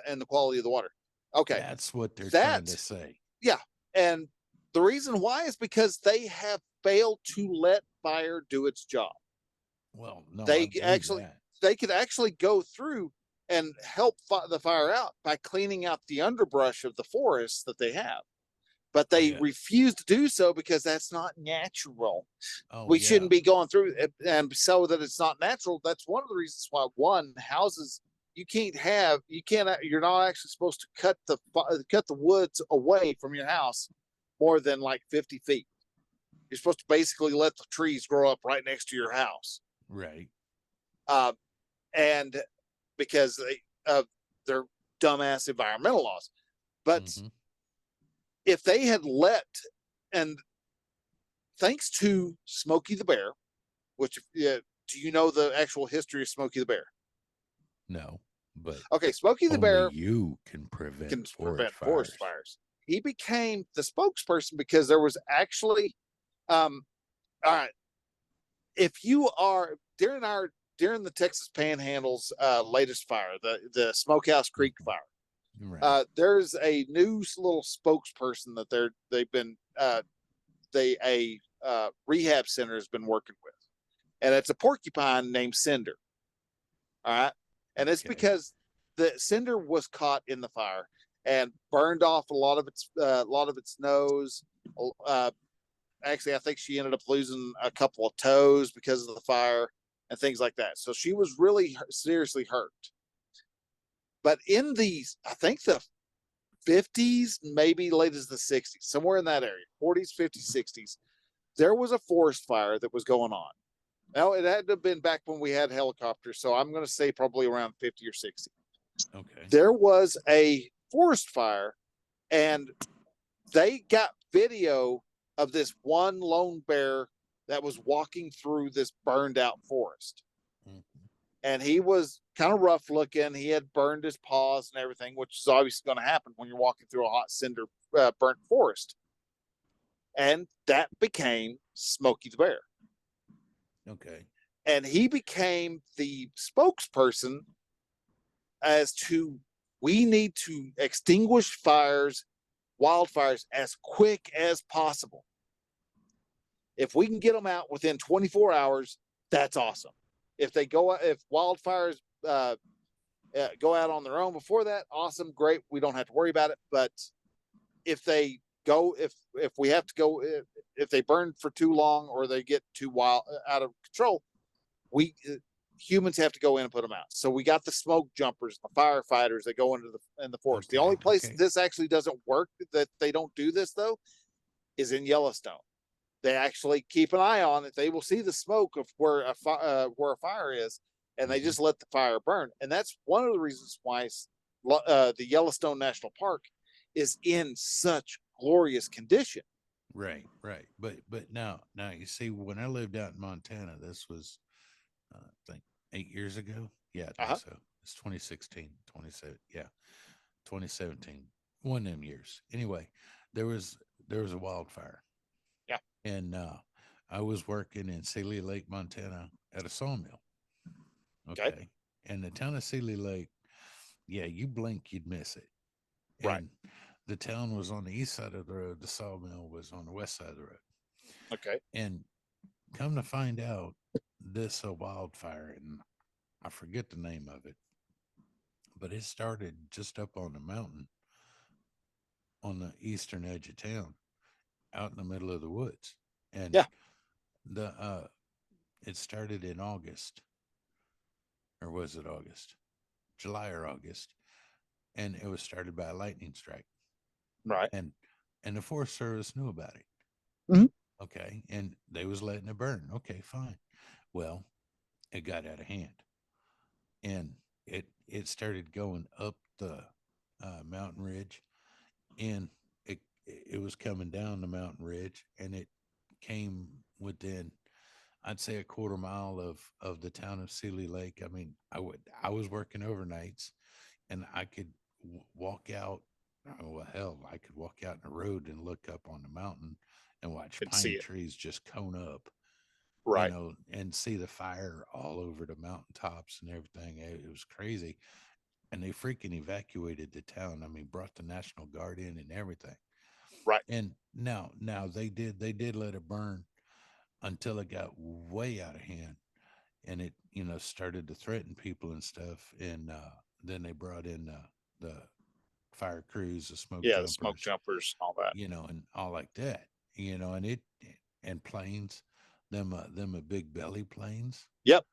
and the quality of the water. Okay, That's what they're that trying to say. yeah, and the reason why is because they have failed to let fire do its job. Well, no, I They believe actually that. they could actually go through and help the fire out by cleaning out the underbrush of the forests that they have, but they Yeah. refuse to do so because that's not natural. Oh We yeah. shouldn't be going through it, and so that it's not natural. That's one of the reasons why houses, you're not actually supposed to cut the woods away from your house more than like 50 feet. You're supposed to basically let the trees grow up right next to your house. Right. uh, and because of their dumbass environmental laws. But Mm-hmm. if they had let, and thanks to Smokey the Bear, which do you know the actual history of Smokey the Bear? No, but Okay, Smokey the only Bear you can prevent can forest prevent forest fires. fires. He became the spokesperson because there was actually, all right, if you are during the Texas Panhandle's latest fire, the Smokehouse Creek Mhm. fire, Right. there's a new little spokesperson that they've been a rehab center has been working with, and it's a porcupine named Cinder. All right, and it's Okay. because the Cinder was caught in the fire and burned off a lot of its nose. Uh, Actually, I think she ended up losing a couple of toes because of the fire and things like that. So she was really seriously hurt. But in these, I think the 50s, maybe late as the 60s, somewhere in that area, 40s, 50s, 60s, there was a forest fire that was going on. Now, it had to have been back when we had helicopters, so I'm going to say probably around 50 or 60. Okay. There was a forest fire, and they got video of this one lone bear that was walking through this burned out forest. Mhm. And he was kind of rough looking. He had burned his paws and everything, which is obviously going to happen when you're walking through a hot cinder burnt forest. And that became Smokey the Bear. Okay. And he became the spokesperson as to we need to extinguish wildfires as quick as possible. If we can get them out within 24 hours, that's awesome. If wildfires go out on their own before that, awesome, great. We don't have to worry about it. But if they go, if we have to go, if they burn for too long or they get too wild out of control, we humans have to go in and put them out. So we got the smoke jumpers, the firefighters that go into the forest. The Okay. only place Okay. this actually doesn't work, that they don't do this though, is in Yellowstone. They actually keep an eye on it. They will see the smoke of where a fire is, and they Mm-hmm. just let the fire burn. And that's one of the reasons why the Yellowstone National Park is in such glorious condition. Right. Right. But now you see, when I lived out in Montana, this was I think 8 years ago. Yeah, I think Uh-huh. so. It's 2016, 27. Yeah, 2017. One of them years. Anyway, there was a wildfire. Yeah. And I was working in Sealy Lake, Montana, at a sawmill. Okay. Okay, and the town of Sealy Lake, yeah, you blink, you'd miss it. Right. And the town was on the east side of the road. The sawmill was on the west side of the road. Okay. And come to find out, this a wildfire, and I forget the name of it, but it started just up on the mountain on the eastern edge of town, out in the middle of the woods. And Yeah. the it started in August, or was it August? July or August, and it was started by a lightning strike. Right. And the Forest Service knew about it. Mhm. Okay, and they was letting it burn. Okay, fine. Well, it got out of hand, and it started going up the mountain ridge, and it was coming down the mountain ridge, and it came within, I'd say, a quarter mile of the town of Sealy Lake. I mean, I was working overnights, and I could walk out. Oh, well, hell, I could walk out in the road and look up on the mountain and watch Could see pine it. trees just cone up, Right. and see the fire all over the mountaintops and everything. It was crazy. And they freaking evacuated the town. I mean, brought the National Guard in and everything. Right. And now they did let it burn until it got way out of hand, and it started to threaten people and stuff. And then they brought in the fire crews, the smoke Yeah. The smoke jumpers, jumpers and all that. and all like that. And and planes, them a big belly planes, Yep.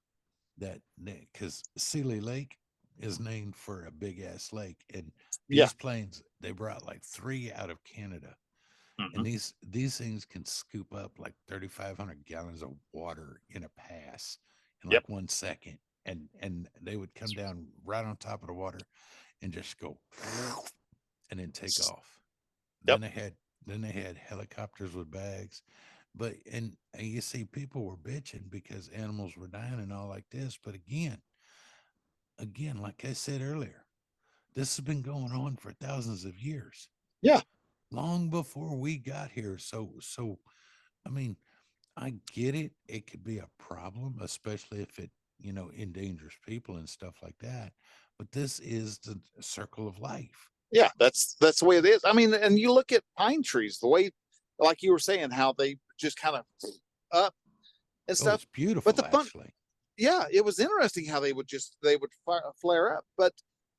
that because Sealy Lake is named for a big ass lake, and Yeah. these planes, they brought like three out of Canada, and Hmm. these things can scoop up like 3,500 gallons of water in a pass in Yep. like 1 second, and they would come down right on top of the water and just go and then take off. Yep. Then they had helicopters with bags, but and you see people were bitching because animals were dying and all like this. But again, like I said earlier, this has been going on for thousands of years, Yeah. long before we got here. So I mean, I get it. It could be a problem, especially if it endangers people and stuff like that. But this is the circle of life. Yeah. That's the way it is. I mean, and you look at pine trees, the way, like you were saying, how they just kind of up and Oh, stuff. it's But beautiful, the fun, actually. yeah, it was interesting how they would flare up. But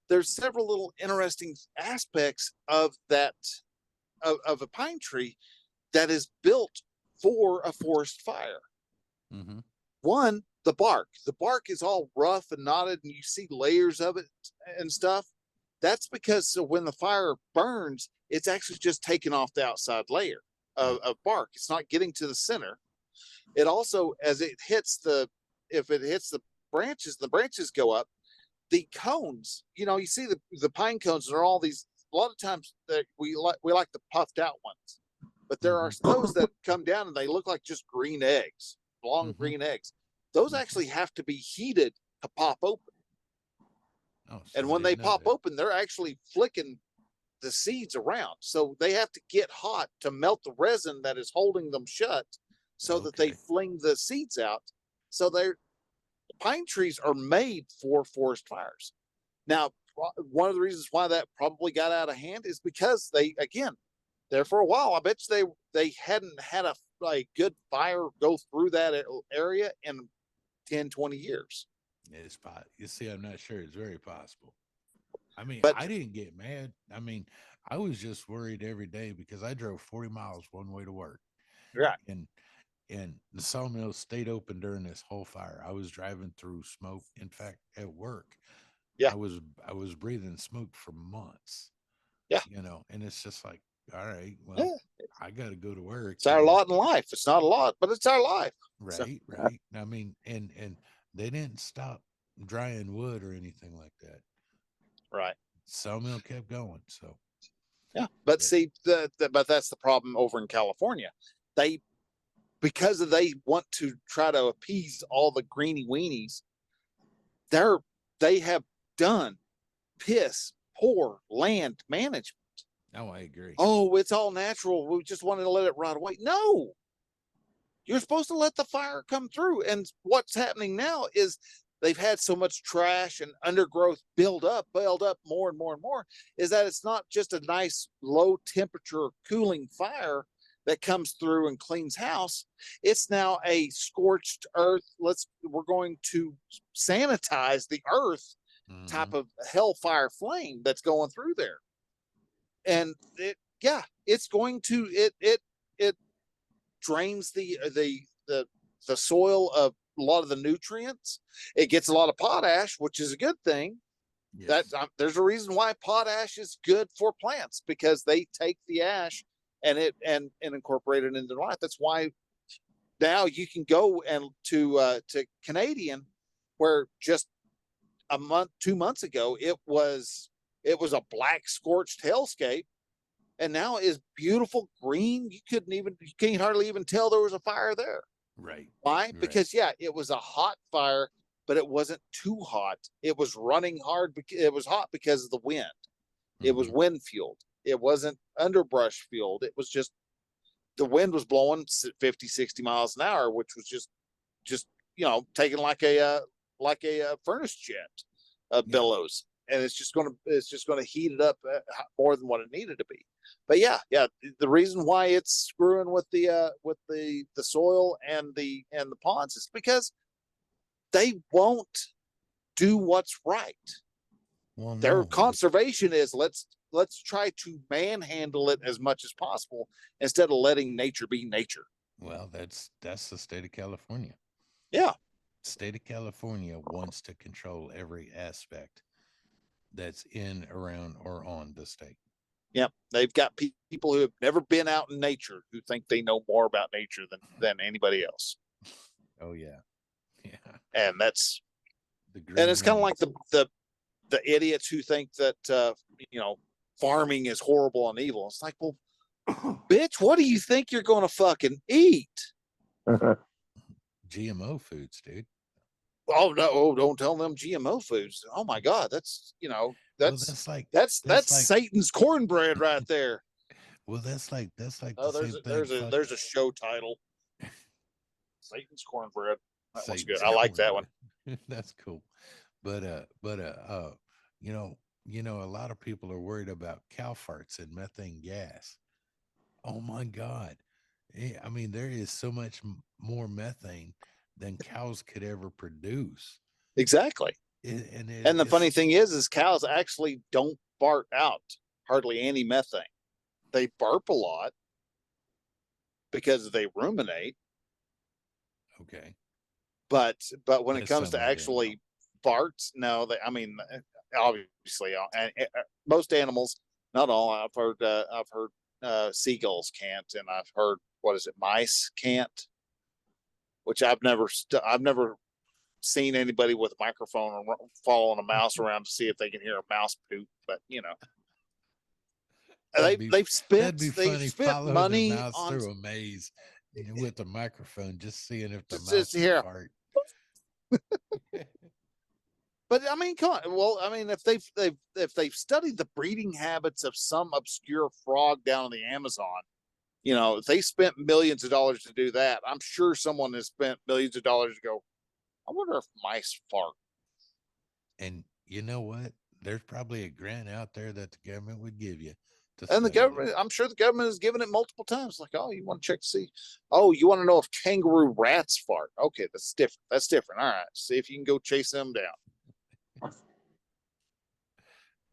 there's several little interesting aspects of that of a pine tree that is built for a forest fire. Hmm. One, the bark. The bark is all rough and knotted, and you see layers of it and stuff. That's because so when the fire burns, it's actually just taking off the outside layer of bark. It's not getting to the center. It also, as it hits if it hits the branches go up. The cones, you see the pine cones, and are all these. A lot of times that we like the puffed out ones, but there are Hmm. those that come down and they look like just green eggs, long Hmm. green eggs. Those Hmm. actually have to be heated to pop open, Oh, and see, I when they didn't know pop that. open, they're actually flicking the seeds around. So they have to get hot to melt the resin that is holding them shut, so that they Okay. fling the seeds out. So they're pine trees are made for forest fires. Now, one of the reasons why that probably got out of hand is because they, again, there for a while, I bet you they hadn't had a good fire go through that area in 10, 20 years. It's You see, I'm not sure. It's very possible. I mean, But I didn't get mad. I mean, I was just worried every day because I drove 40 miles one way to work, right, and the sawmill stayed open during this whole fire. I was driving through smoke. In fact, at work, yeah, I was breathing smoke for months. yeah, And it's just like, all right, well, yeah. I got to go to work. It's our lot in life. It's not a lot, but it's our life. So, Right, right. I mean, and they didn't stop drying wood or anything like that. right. Sawmill kept going. So, Yeah. But but see, but that's the problem over in California. They, because they want to try to appease all the greeny weenies, they're, they have done piss poor land management. oh, I agree. Oh, it's all natural. We just wanted to let it rot away. No, you're supposed to let the fire come through. And what's happening now is they've had so much trash and undergrowth build up more and more and more, is that it's not just a nice low temperature cooling fire that comes through and cleans house. It's now a scorched earth. We're going to sanitize the earth type of hellfire flame that's going through there. And it's going to, it drains the soil of a lot of the nutrients. It gets a lot of potash, which is a good thing. Yes. There's a reason why potash is good for plants, because they take the ash and incorporate it into their life. That's why now you can go and to Canadian, where just 2 months ago it was a black scorched hellscape, and now is beautiful green. You can't hardly even tell there was a fire there. Right. Why? Right. Because it was a hot fire, but it wasn't too hot. It was running hard because it was hot because of the wind. It was wind fueled. It wasn't underbrush fueled. It was just the wind was blowing 50, 60 miles an hour, which was just taking like a furnace jet billows, and it's just going to heat it up more than what it needed to be. But the reason why it's screwing with the soil and the ponds is because they won't do what's right. Well, Their no. conservation is let's try to manhandle it as much as possible instead of letting nature be nature. Well, that's the state of California. Yeah. State of California wants to control every aspect that's in, around, or on the state. Yep. They've got people who have never been out in nature who think they know more about nature than anybody else. Oh yeah. Yeah. And that's and it's kind of like the idiots who think that farming is horrible and evil. It's like, well, bitch, what do you think you're going to fucking eat? GMO foods, dude. Oh no! Oh, don't tell them GMO foods. Oh my God, that's that's Satan's cornbread right there. Well, that's like oh, there's a show title. Satan's cornbread. That one's good. I like that one. That's cool. But a lot of people are worried about cow farts and methane gas. Oh my God. I mean, there is so much more methane than cows could ever produce. Exactly. And the funny thing is cows actually don't fart out hardly any methane. They burp a lot because they ruminate. Okay. But when it comes to actually farts, no, obviously, and most animals, not all. I've heard seagulls can't, and I've heard mice can't, which I've never seen anybody with a microphone following a mouse around to see if they can hear a mouse poop. But they've spent money on through a maze with a microphone, just seeing if the mouse will fart. But I mean, come on. Well, I mean, if they've studied the breeding habits of some obscure frog down in the Amazon, if they spent millions of dollars to do that, I'm sure someone has spent millions of dollars to go, I wonder if mice fart. And you know what? There's probably a grant out there that the government would give you. And the government, I'm sure the government has given it multiple times. Like, oh, you want to check to see? Oh, you want to know if kangaroo rats fart? Okay, that's different. That's different. All right, see if you can go chase them down.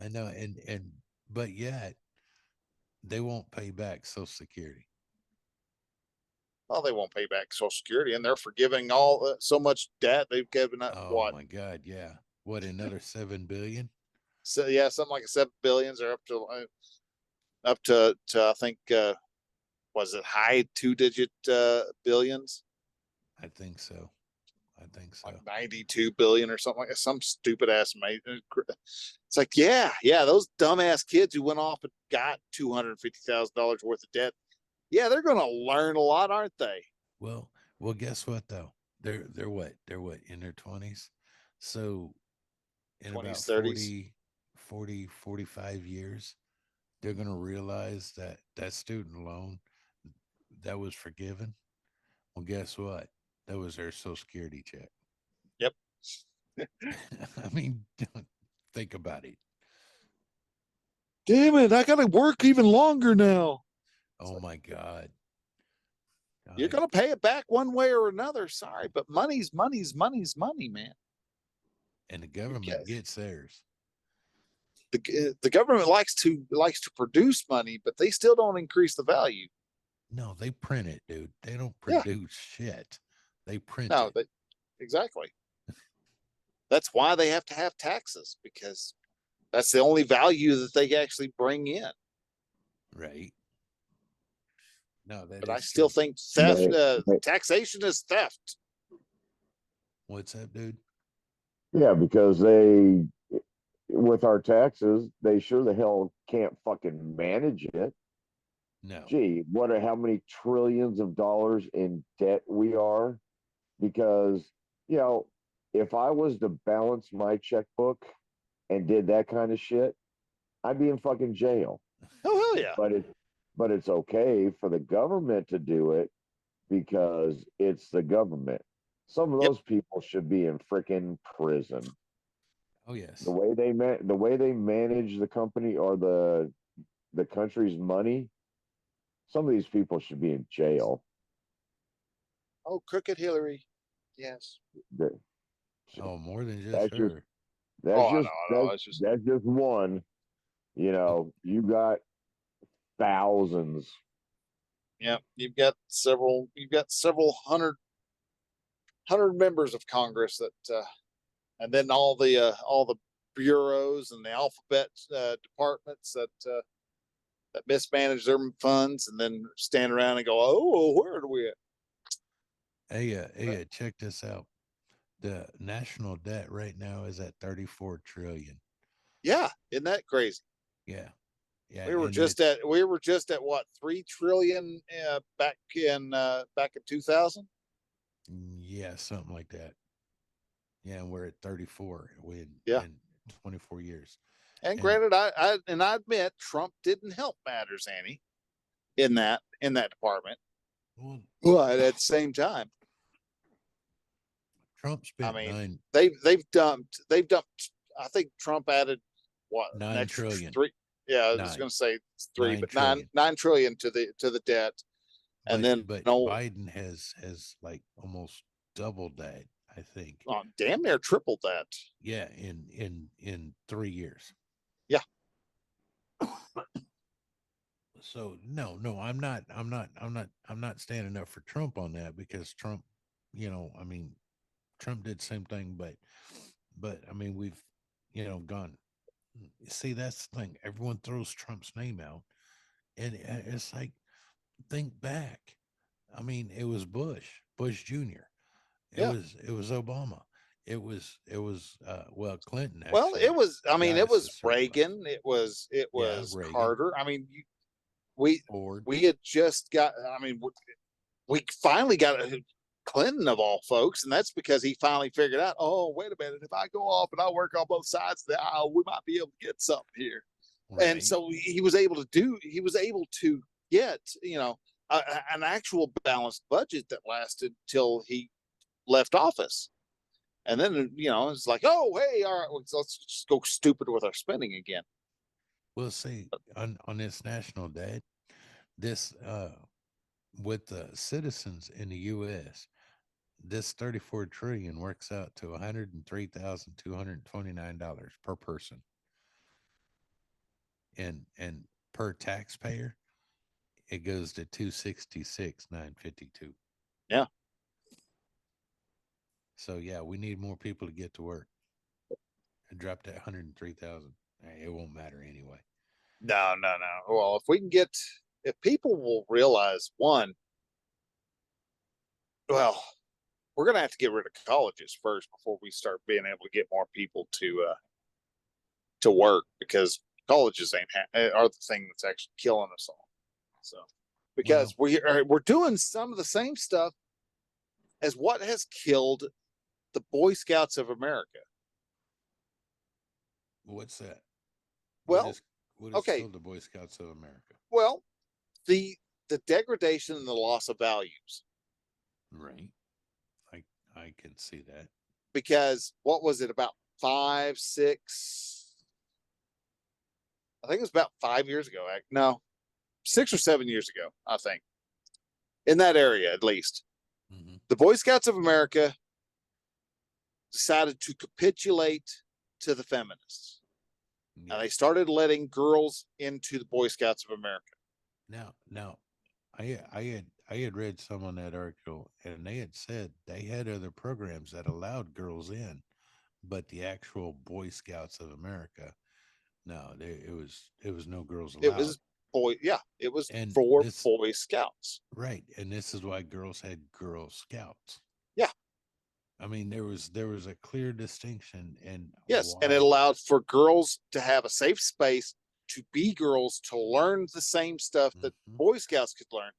I know, but yet they won't pay back Social Security. Oh, they won't pay back Social Security, and they're forgiving so much debt they've given up. Oh my God, yeah. What, another $7 billion? So yeah, something like $7 billion, or up to I think was it high 2-digit billions? I think so. Like 92 billion or something like that. Some stupid ass mate. It's like, yeah, those dumbass kids who went off and got $250,000 worth of debt. Yeah, they're going to learn a lot, aren't they? Well, guess what though? They're what? They're what, in their 20s? So in 20s, about 40, 45 years, they're going to realize that student loan that was forgiven. Well, guess what? That was their Social Security check. Yep. I mean, think about it. Damn it, I got to work even longer now. Oh my God. You're going to pay it back one way or another. Sorry, but money's money, man. and the government Because gets theirs. the government likes to produce money, but they still don't increase the value. No, they print it, dude. They don't Yeah. produce shit. They print No, it. exactly. That's why they have to have taxes, because that's the only value that they actually bring in. Right. No, that But is I still true. think theft, Right. taxation is theft. What's up, dude? Yeah, because with our taxes, they sure the hell can't fucking manage it. No. Gee, how many trillions of dollars in debt we are? Because, you know, if I was to balance my checkbook and did that kind of shit, I'd be in fucking jail. Oh, hell yeah. But it's okay for the government to do it because it's the government. Some of Yep. those people should be in freaking prison. Oh yes. The way they manage the company or the country's money, some of these people should be in jail. Oh, crooked Hillary. Yes. That- Oh, more than just That's just her. that's I just know. It's just, that's just one. You know, you got thousands. yeah, you've got several hundred members of Congress that, and then all the bureaus and the alphabet departments that mismanage their funds and then stand around and go, oh, where are we at? Hey, check this out. The national debt right now is at 34 trillion. Yeah, isn't that crazy? Yeah. Yeah. We were just at what, 3 trillion back in 2000. Yeah, something like that. Yeah, and we're at 34 Yeah. in 24 years. And granted, I admit Trump didn't help matters any in that department. Well, But at the same time, Trump spent I mean, 9 they've dumped. I think Trump added what, an 9 extra trillion. 3. Yeah, I was 9 going to say 3, 9 but trillion. 9 trillion to the debt, and then But Biden has like almost doubled that, I think. damn near tripled that. Yeah, in 3 years. Yeah. So no, I'm not standing up for Trump on that, because Trump, I mean, Trump did the same thing, but I mean, we've, gone. See, that's the thing. Everyone throws Trump's name out, and it's like, think back. I mean, it was Bush Jr. Yeah. It was Obama. It was well, Clinton, Well, actually it was. I mean, got it us to a was certain level. Reagan. It was Reagan, Carter. I mean, we Ford. had just got. I mean, we finally got Clinton of all folks, and that's because he finally figured out. Oh, wait a minute! If I go off and I work on both sides of the aisle, we might be able to get something here. And Right. so he was able to get, an actual balanced budget that lasted till he left office. And then, it's like, oh, hey, all right, let's just go stupid with our spending again. We'll see on this national debt, this with the citizens in the US, this 34 trillion works out to $103,229 per person. And per taxpayer, it goes to 266,952. Yeah. So yeah, we need more people to get to work and drop that 103,000. It won't matter anyway. No. Well, if people will realize, one, well, we're going to have to get rid of colleges first before we start being able to get more people to work, because colleges are the thing that's actually killing us all. So, because we're doing some of the same stuff as what has killed the Boy Scouts of America. What's that? Well, what is killed the Boy Scouts of America? Well, the degradation and the loss of values. Right. I can see that. Because what was it, about 5, 6? I think it was about 5 years ago. No, 6 or 7 years ago, I think. In that area, at least. Mm-hmm. The Boy Scouts of America decided to capitulate to the feminists. Yeah. And they started letting girls into the Boy Scouts of America. Now, I had read some on that article, and they had said they had other programs that allowed girls in, but the actual Boy Scouts of America, no, it was no girls It allowed. was it was And for this Boy Scouts. right, and this is why girls had Girl Scouts. Yeah. I mean, there was a clear distinction, and Yes, and it why. allowed for girls to have a safe space to be girls, to learn the same stuff that Mhm. Boy Scouts could learn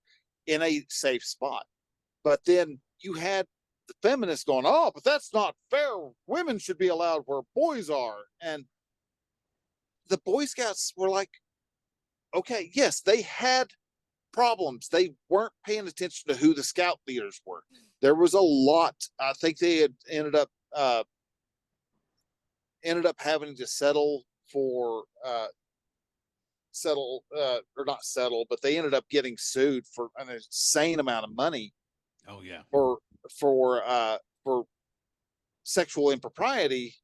in a safe spot. But then you had the feminists going, "Oh, but that's not fair. Women should be allowed where boys are." And the Boy Scouts were like, "Okay, yes, they had problems. They weren't paying attention to who the scout leaders were. There was a lot. I think they had ended up having to or not settle, but they ended up getting sued for an insane amount of money Oh yeah. for for sexual impropriety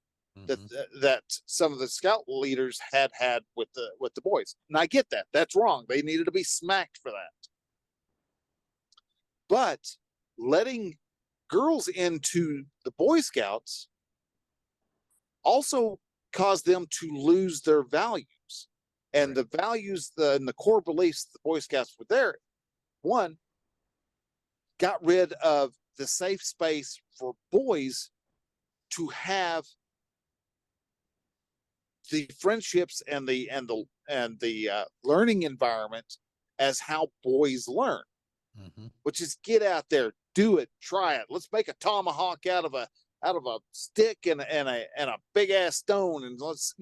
that Hmm. that some of the scout leaders had with the boys. And I get that. That's wrong. They needed to be smacked for that. But letting girls into the Boy Scouts also caused them to lose their values. And Right. the values and the core beliefs the Boy Scouts were there. One, got rid of the safe space for boys to have the friendships and the learning environment as how boys learn, Hmm. which is get out there, do it, try it. Let's make a tomahawk out of a stick and a big ass stone, and let's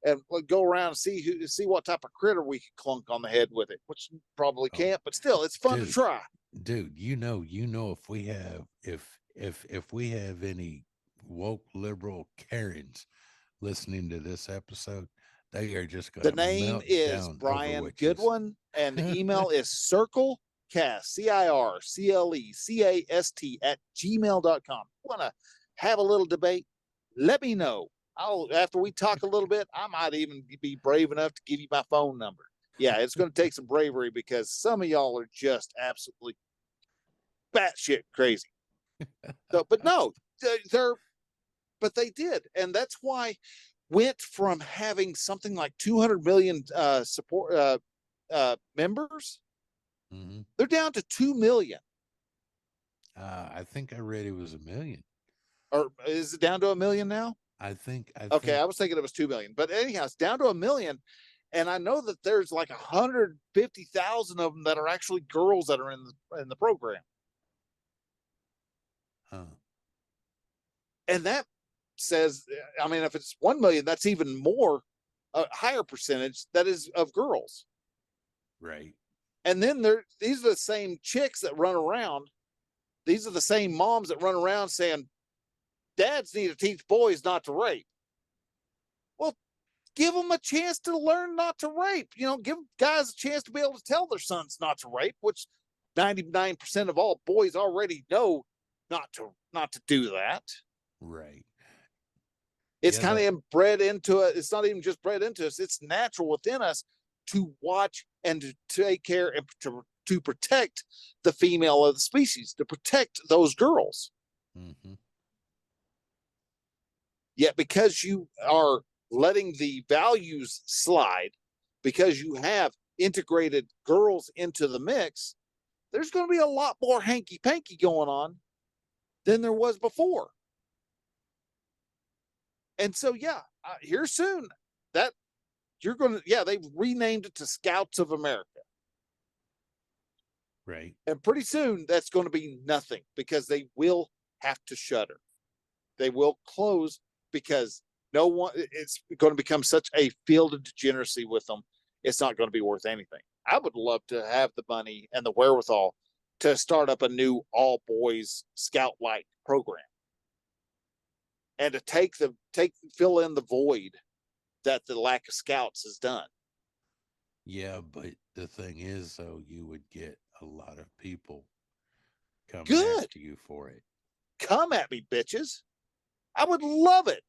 and go around and see what type of critter we can clunk on the head with it, which you probably Oh, can't, but still, it's fun to dude, try. dude, you know, if we have if we have any woke liberal Karens listening to this episode, they are just The gonna name melt is down over Brian what you Goodwin, and the email is circlecast, CIRCLECAST @gmail.com. Want to have a little debate? Let me know. After we talk a little bit, I might even be brave enough to give you my phone number. Yeah, it's going to take some bravery because some of y'all are just absolutely batshit crazy. So, but no, they're but they did, and that's why went from having something like 200 million support members, Hmm. they're down to 2 million. I think I read it was 1 million. Or is it down to 1 million now? I Okay, think I was thinking it was 2 million, but anyhow, it's down to 1 million. And I know that there's like 150,000 of them that are actually girls that are in the program. huh, And that says, I mean, if it's 1 million, that's even more, a higher percentage that is of girls. right. And then these are the same chicks that run around. These are the same moms that run around saying, dads need to teach boys not to rape. Well, give them a chance to learn not to rape. Give guys a chance to be able to tell their sons not to rape, which 99% of all boys already know not to do that. Right. It's Yeah, kind of bred into it. It's not even just bred into us. It's natural within us to watch and to take care and to protect the female of the species, to protect those girls. hmm, Yet because you are letting the values slide, because you have integrated girls into the mix, there's going to be a lot more hanky panky going on than there was before. And so, yeah, here soon that you're going to, yeah, they've renamed it to Scouts of America. right. And pretty soon that's going to be nothing because they will have to shutter. They will close because no one, it's going to become such a field of degeneracy with them. It's not going to be worth anything. I would love to have the money and the wherewithal to start up a new all boys scout like program and to fill in the void that the lack of scouts has done. Yeah, but the thing is, though, you would get a lot of people coming Good. after you for it. Come at me, bitches. I would love it.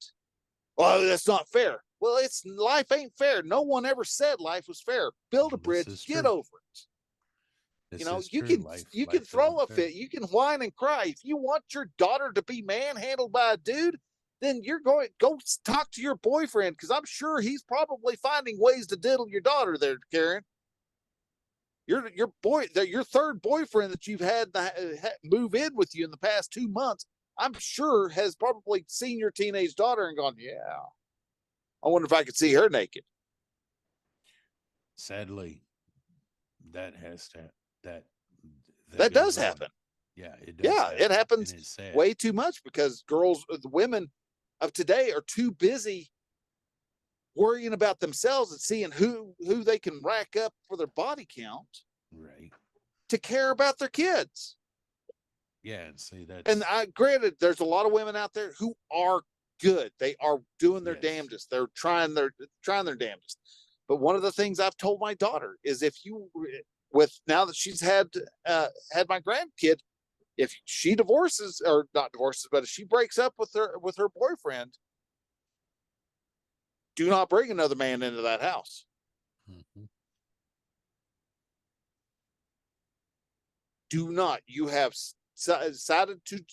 Well, that's not fair. Well, life ain't fair. No one ever said life was fair. Build a bridge, get over it. This You know, is you true. can Life throw isn't a fair. fit, you can whine and cry. If you want your daughter to be manhandled by a dude, then you're going go talk to your boyfriend, because I'm sure he's probably finding ways to diddle your daughter there, Karen. Your third boyfriend that you've had move in with you in the past 2 months, I'm sure has probably seen your teenage daughter and gone, yeah, I wonder if I could see her naked. Sadly, that has to That does goes on. happen. Yeah, it does. Yeah, happen, it happens and it's sad. way too much, because the women of today are too busy worrying about themselves and seeing who they can rack up for their body count, Right. to care about their kids. Yeah, and see that's And granted, there's a lot of women out there who are good. They are doing their Yes. damnedest. They're trying their damnedest. But one of the things I've told my daughter is, now that she's had my grandkid, if she divorces, or not divorces, but if she breaks up with her boyfriend, do not bring another man into that house. Mhm. Do not. You have decided to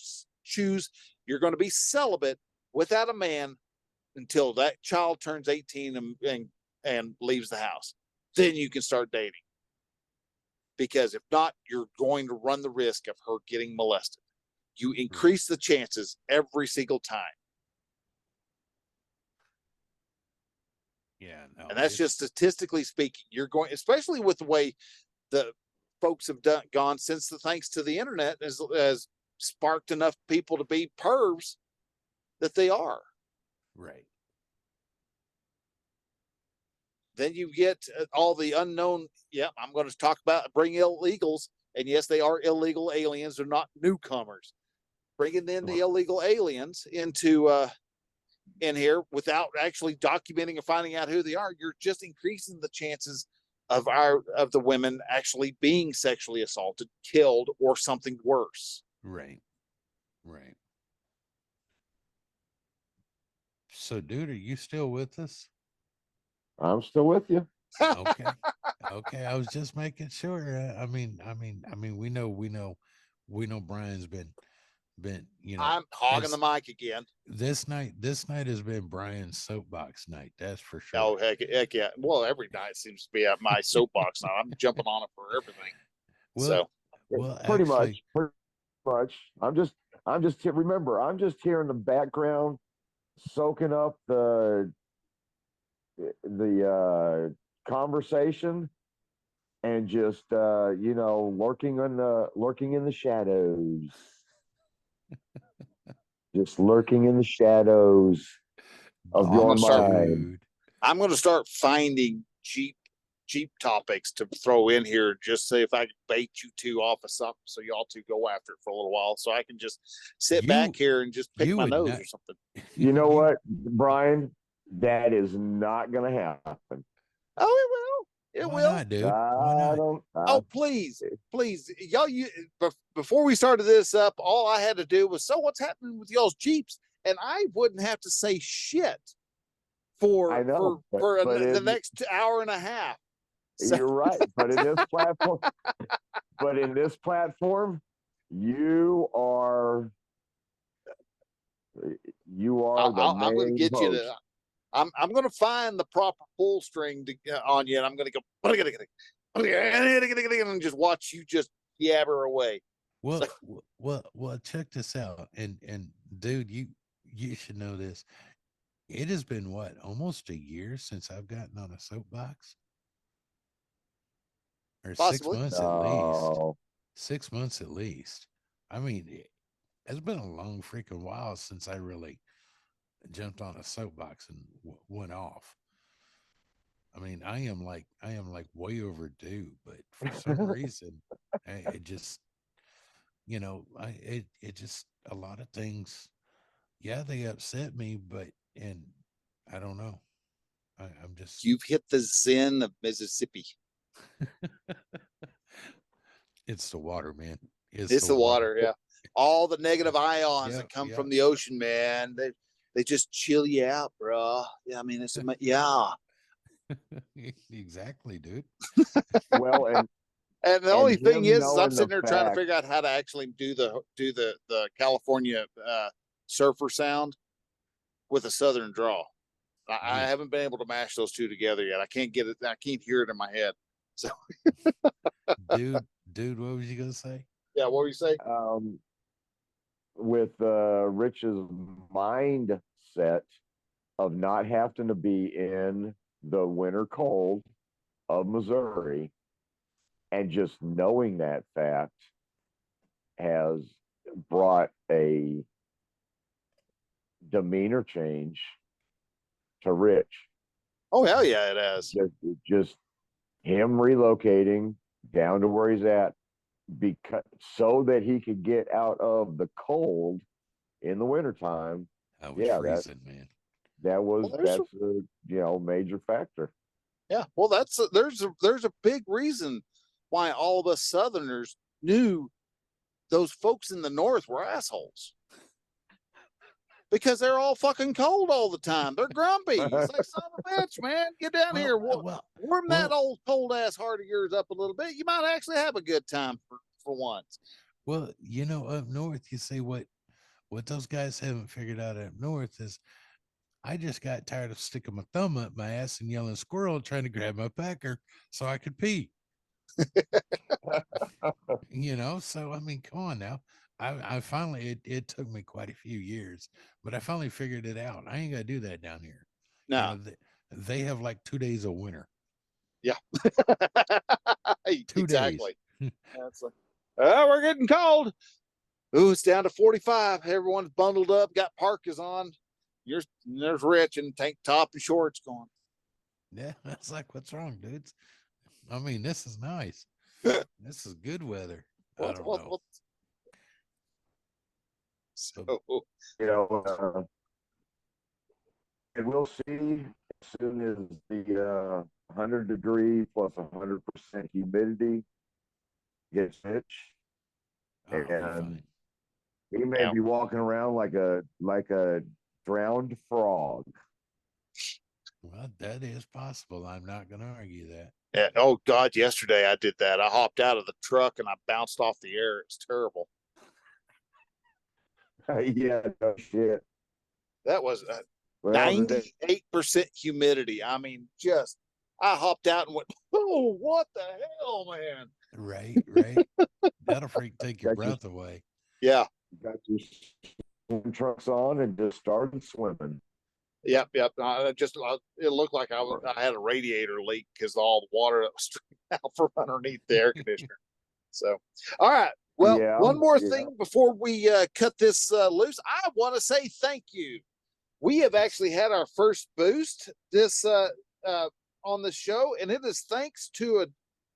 choose. You're going to be celibate without a man until that child turns 18 and leaves the house. Then you can start dating. Because if not, you're going to run the risk of her getting molested. You increase the chances every single time. Yeah, no, And that's just statistically speaking. You're going, especially with the way the folks have gone since thanks to the internet, has sparked enough people to be pervs that they are. right. Then you get all the unknown. Yeah, I'm going to bring illegals. And yes, they are illegal aliens. They're not newcomers. Bringing in the illegal aliens in here without actually documenting or finding out who they are, you're just increasing the chances of the women actually being sexually assaulted, killed, or something worse. Right. Right. So, dude, are you still with us? I'm still with you. Okay. Okay. I was just making sure. I mean, we know Brian's been, I'm hogging the mic again. This night has been Brian's soapbox night. That's for sure. Oh, heck yeah. Well, every night seems to be at my soapbox now. I'm jumping on it for everything. Pretty much. I'm just remember, I'm just here in the background, soaking up the conversation, and just lurking in the shadows. Just lurking in the shadows of your mind. I'm going to start finding cheap topics to throw in here, just say if I can bait you two off of something, so y'all two go after it for a little while, so I can just sit back here and just pick my nose or something. You know what, Brian? That is not going to happen. Oh, it will. It will. Not, dude? Why not? Oh, please, y'all. Before we started this up, all I had to do was, so what's happening with y'all's Jeeps, and I wouldn't have to say shit for the next hour and a half. So. You're right, but in this platform, you are the main I'm going to get host. you to. I'm going to find the proper pull string on you, and I'm going to go and just watch you just yabber away. Well, check this out, and dude, you should know this. It has been almost a year since I've gotten on a soapbox, or Possibly. 6 months at least. 6 months at least. I mean, it's been a long freaking while since I really jumped on a soapbox and went off. I mean, I am like way overdue, but for some reason, it just, it just, a lot of things, yeah, they upset me, and I don't know. I'm just. You've hit the zen of Mississippi. It's the water, man. It's the water, yeah. all the negative ions Yep, that come yep. from the ocean, man. They just chill you out, bro. Yeah, I mean, yeah. Exactly, dude. Well, And the only and thing him is I'm knowing the sitting there trying to fact, figure out how to actually do the California surfer sound with a southern draw. I Yeah. haven't been able to mash those two together yet. I can't get it. I can't hear it in my head. So Dude, what was you gonna say? yeah, what were you say? um, with Rich's mindset of not having to be in the winter cold of Missouri, and just knowing that fact has brought a demeanor change to Rich. Oh hell yeah, it has. Just him relocating down to where he's at, because so that he could get out of the cold in the wintertime. I was Yeah, freezing, man. Well, that's a major factor. yeah. Well, there's a big reason why all of us Southerners knew those folks in the North were assholes. Because they're all fucking cold all the time. They're grumpy. It's like, son of a bitch, man. Get down here. Warm that old cold ass heart of yours up a little bit. You might actually have a good time for once. Well, you know, up north, you see what those guys haven't figured out up north is I just got tired of sticking my thumb up my ass and yelling squirrel trying to grab my packer so I could pee. You know, so I mean, come on now. I finally it took me quite a few years, but I finally figured it out. I ain't gotta do that down here. You No. know, they have like 2 days of winter. Yeah. 2 exactly. days. That's like, oh, we're getting cold. Ooh, it's down to 45. Everyone's bundled up, got parkas on. There's Rich in tank top and shorts going. Yeah, that's like, what's wrong, dudes? I mean, this is nice. This is good weather. I don't know. So, You know, and we'll see as soon as the 100-degree plus 100% humidity gets Mitch, I'll be and fine. he may be walking around like a drowned frog. Well, that is possible. I'm not going to argue that. yeah, oh God, yesterday I did that. I hopped out of the truck and I bounced off the air. It's terrible. Yeah, no shit. That was Well, 98% humidity. I mean, I hopped out and went, oh, what the hell, man? Right. That'll take your breath away. Yeah. Got your swim trunks on and just started swimming. Yep. It looked like I had a radiator leak because all the water that was streaming out from underneath the air conditioner. So, all right. Well, one more thing before we cut this loose. I want to say thank you. We have actually had our first boost on the show, and it is thanks to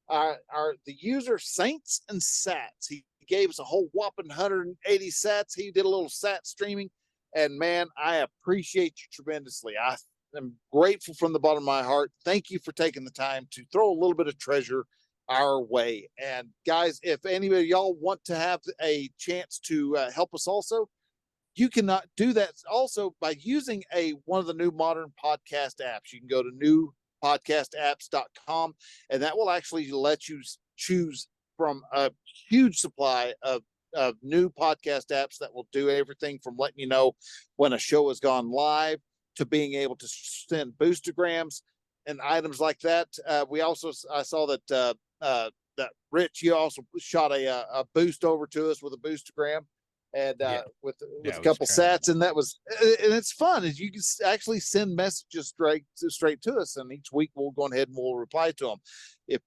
the user Saints and Sats. He gave us a whole whopping 180 sats. He did a little sat streaming, and man, I appreciate you tremendously. I am grateful from the bottom of my heart. Thank you for taking the time to throw a little bit of treasure our way. And guys, if anybody of y'all want to have a chance to help us also, you cannot do that also by using one of the new modern podcast apps. You can go to newpodcastapps.com, and that will actually let you choose from a huge supply of new podcast apps that will do everything from letting you know when a show has gone live to being able to send boostograms and items like that. I saw that that Rich, you also shot a boost over to us with a boostogram. And with a couple sats, and it's fun. Is you can actually send messages straight to us, and each week we'll go ahead and we'll reply to them. If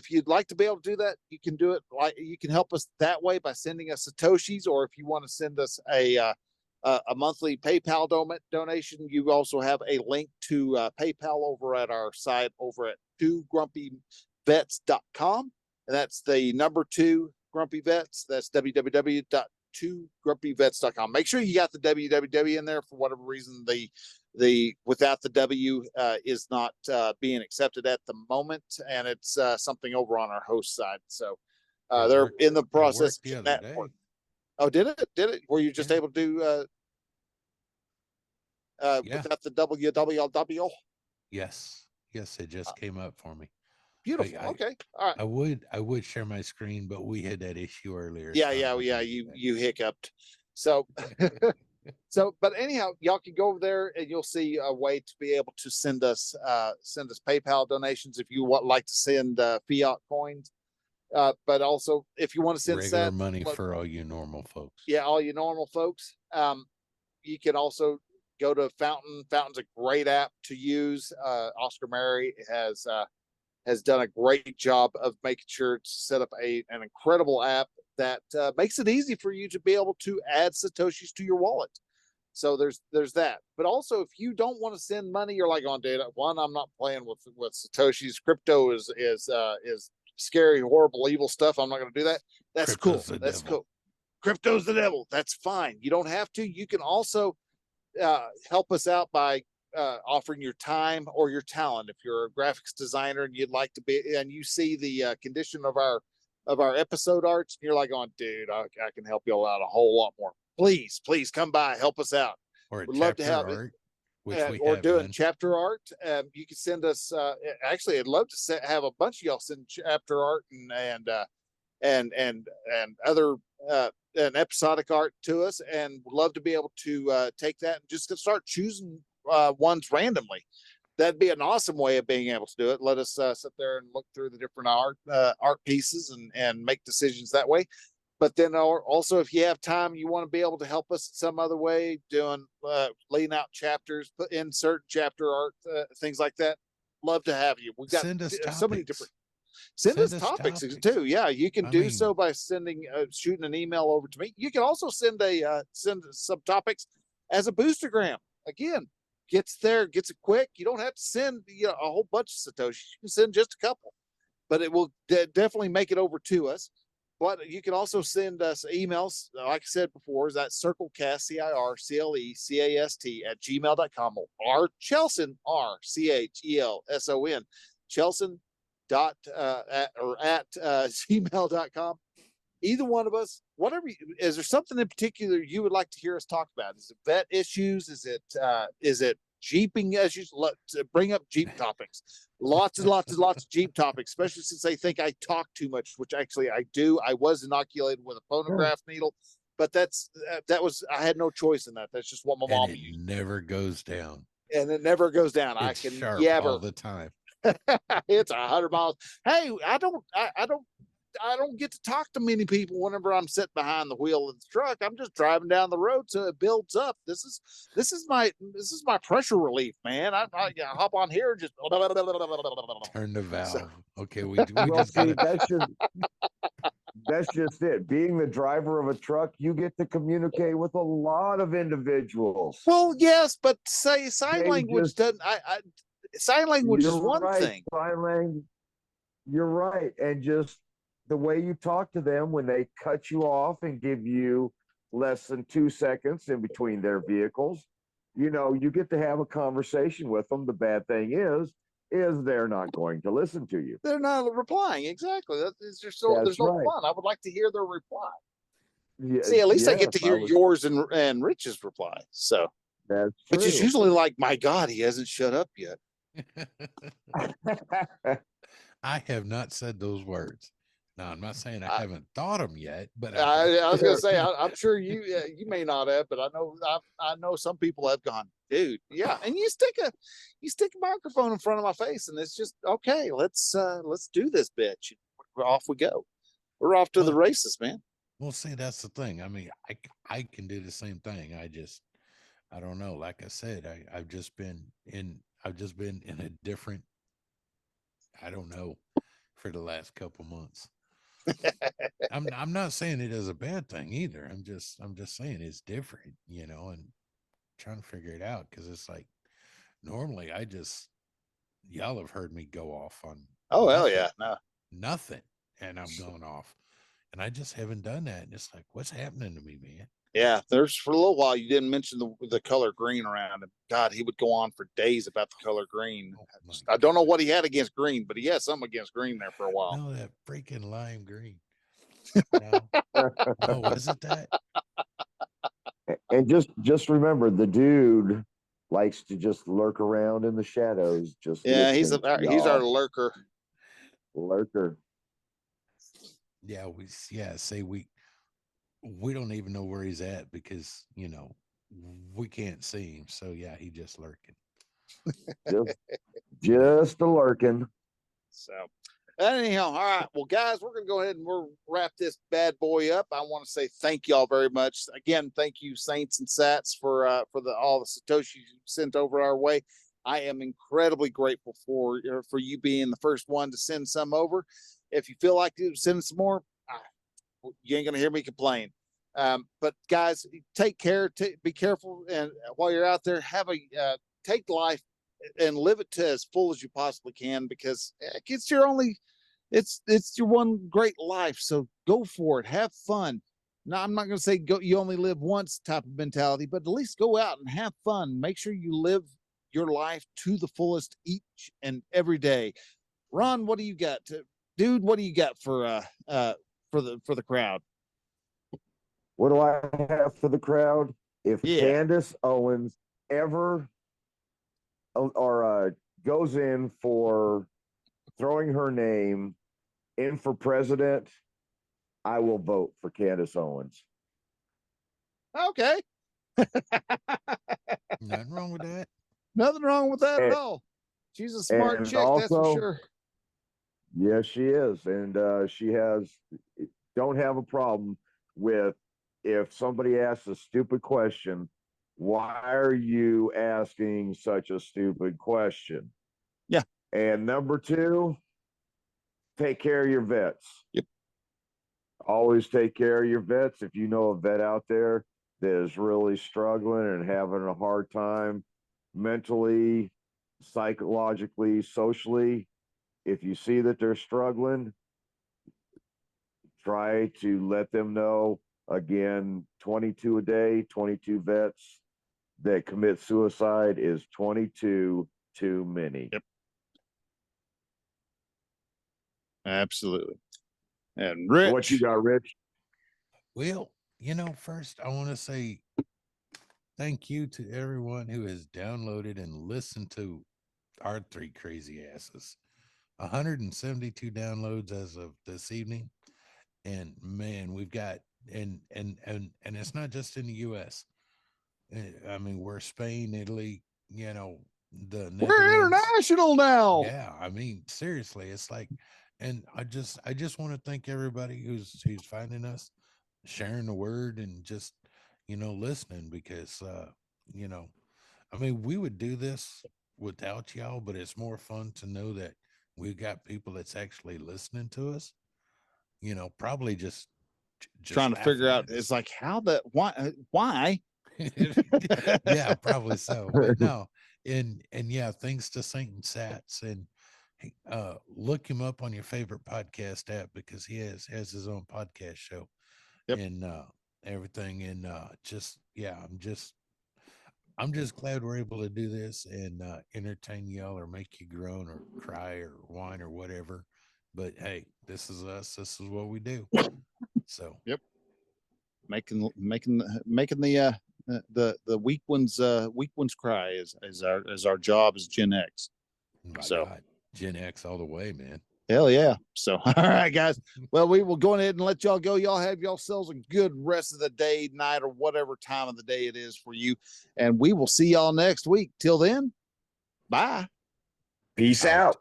you'd like to be able to do that, you can do it. You can help us that way by sending us satoshis, or if you want to send us a monthly PayPal donation, you also have a link to PayPal over at our site over at 2grumpyvets.com, and that's the number 2 Grumpy Vets. That's www.2grumpyvets.com. Make sure you got the www in there. For whatever reason, the without the W is not being accepted at the moment, and it's something over on our host side. So they're in the process of that. Oh, did it? Did it? Were you just Yeah. able to do Yeah. without the WWW? Yes. Yes. It just came up for me. Beautiful. I, Okay. All right. I would share my screen, but we had that issue earlier. Yeah, so I'm yeah, not yeah. gonna do You hiccuped. So so, but anyhow, y'all can go over there and you'll see a way to be able to send us PayPal donations if you want like to send fiat coins. But also if you want to send regular sat, money for all you normal folks. yeah, all you normal folks. You can also go to Fountain. Fountain's a great app to use. Oscar Mary has done a great job of making sure to set up an incredible app that makes it easy for you to be able to add satoshis to your wallet. So there's that. But also, if you don't want to send money, you're like, on data. One, I'm not playing with satoshis. Crypto is scary, horrible, evil stuff. I'm not going to do that. That's Crypto's cool. the That's devil. cool. Crypto's the devil. That's fine. You don't have to. You can also help us out by offering your time or your talent. If you're a graphics designer and you'd like to be, and you see the condition of our episode arts, and you're like, "On, dude, I can help you all out a whole lot more. Please come by, help us out. Or a We'd love to chapter have it." art, which we Or have doing done. chapter art. You can send us. Actually, I'd love to have a bunch of y'all send chapter art and other an episodic art to us, and would love to be able to take that and just start choosing ones randomly. That'd be an awesome way of being able to do it. Let us sit there and look through the different art pieces and make decisions that way. But then also, if you have time, you want to be able to help us some other way, doing laying out chapters, insert chapter art, things like that. Love to have you. We've got Send us so many topics. different. Send us topics too. Yeah, you can do so by shooting an email over to me. You can also send some topics as a boostergram. Again, gets it quick. You don't have to send a whole bunch of satoshis. You can send just a couple, but it will definitely make it over to us. But you can also send us emails, like I said before, is that circlecast, CIRCLECAST at gmail.com, or Chelson, RCHELSON, Chelson at gmail.com. Either one of us, whatever. Is there something in particular you would like to hear us talk about? Is it vet issues? Is it jeeping issues? Let's bring up Jeep topics. Lots and lots and lots of Jeep topics, especially since they think I talk too much, which actually I do. I was inoculated with a phonograph needle, but that was, I had no choice in that. That's just what my mom And it used. never goes down. And it never goes down. It's I can sharp yabber all the time. It's 100 miles. Hey, I don't get to talk to many people whenever I'm sitting behind the wheel of the truck. I'm just driving down the road, so it builds up. This is my pressure relief, man. I hop on here and just Turn the valve. So, Okay, we Well, just see, gotta. that's just it. Being the driver of a truck, you get to communicate with a lot of individuals. well, yes, but say sign They language just, doesn't. Sign language is you're one right, thing. sign language. You're right, and just the way you talk to them when they cut you off and give you less than 2 seconds in between their vehicles, you get to have a conversation with them. The bad thing is they're not going to listen to you. They're not replying. Exactly. There's That's no right. fun. I would like to hear their reply. Yeah, See, at least I get yes, to hear yours and Rich's reply. So, that's which is true. usually like, my God, he hasn't shut up yet. I have not said those words. Now, I'm not saying I haven't thought them yet, but I was gonna say, I'm sure you may not have, but I know some people have gone, dude, yeah. And you stick a microphone in front of my face, and it's just, okay, let's do this, bitch. Off we go. We're off to the races, man. Well, see, that's the thing. I mean, I can do the same thing. I don't know. Like I said, I've just been in a different, I don't know, for the last couple months. I'm not saying it is a bad thing either. I'm just saying it's different, and trying to figure it out, because it's like normally y'all have heard me go off on Oh, hell yeah, no. nothing, and I'm going off, and I just haven't done that. And it's like, what's happening to me, man? Yeah, there's for a little while you didn't mention the color green around him. God, he would go on for days about the color green. Oh, I don't know what he had against green, but he had something against green there for a while. No, that freaking lime green. No, no, wasn't that? And just remember, the dude likes to just lurk around in the shadows, just Yeah, listening to he's our y'all. lurker. Lurker. Yeah, say we don't even know where he's at because we can't see him. So yeah, he just lurking. Just just a lurking. So anyhow, all right. Well, guys, we're gonna go ahead and we'll wrap this bad boy up. I want to say thank y'all very much. Again, thank you, Saints and Sats, for all the Satoshis you sent over our way. I am incredibly grateful for you being the first one to send some over. If you feel like sending some more, you ain't gonna hear me complain. But guys, take care. Be careful, and while you're out there, have a take life and live it to as full as you possibly can, because it's your only, it's your one great life. So go for it. Have fun. Now, I'm not going to say go, you only live once type of mentality, but at least go out and have fun. Make sure you live your life to the fullest each and every day. Ron, what do you got dude? What do you got for the crowd? What do I have for the crowd? If Yeah. Candace Owens ever or goes in for throwing her name in for president, I will vote for Candace Owens. Okay. Nothing wrong with that. Nothing wrong with that at all. She's a smart chick, also, that's for sure. Yes, she is. And she don't have a problem with, if somebody asks a stupid question, why are you asking such a stupid question? Yeah. And number two, take care of your vets. Yep. Always take care of your vets. If you know a vet out there that is really struggling and having a hard time mentally, psychologically, socially, if you see that they're struggling, try to let them know. Again, 22 a day, 22 vets that commit suicide is 22 too many. Yep. Absolutely. And Rich, So what you got, Rich? Well, first I want to say thank you to everyone who has downloaded and listened to our three crazy asses. 172 downloads as of this evening. And man, we've got and it's not just in the US. I mean, we're Spain, Italy, the Netherlands. we're international now. Yeah, I mean, seriously, it's like, and I just want to thank everybody who's finding us, sharing the word, and just listening, because I mean, we would do this without y'all, but it's more fun to know that we've got people that's actually listening to us. Probably just Trying to figure out, it's like, how the why? Yeah, probably so. But no, and yeah, thanks to Saint and Sats, and look him up on your favorite podcast app, because he has his own podcast show. Yep. And everything. And I'm just glad we're able to do this and entertain y'all, or make you groan or cry or whine or whatever. But hey, this is us. This is what we do. So yep, making the weak ones cry is our job as Gen X. My God, Gen X all the way, man. Hell yeah. So all right, guys. Well, we will go ahead and let y'all go. Y'all have yourselves a good rest of the day, night, or whatever time of the day it is for you. And we will see y'all next week. Till then, bye. Peace out.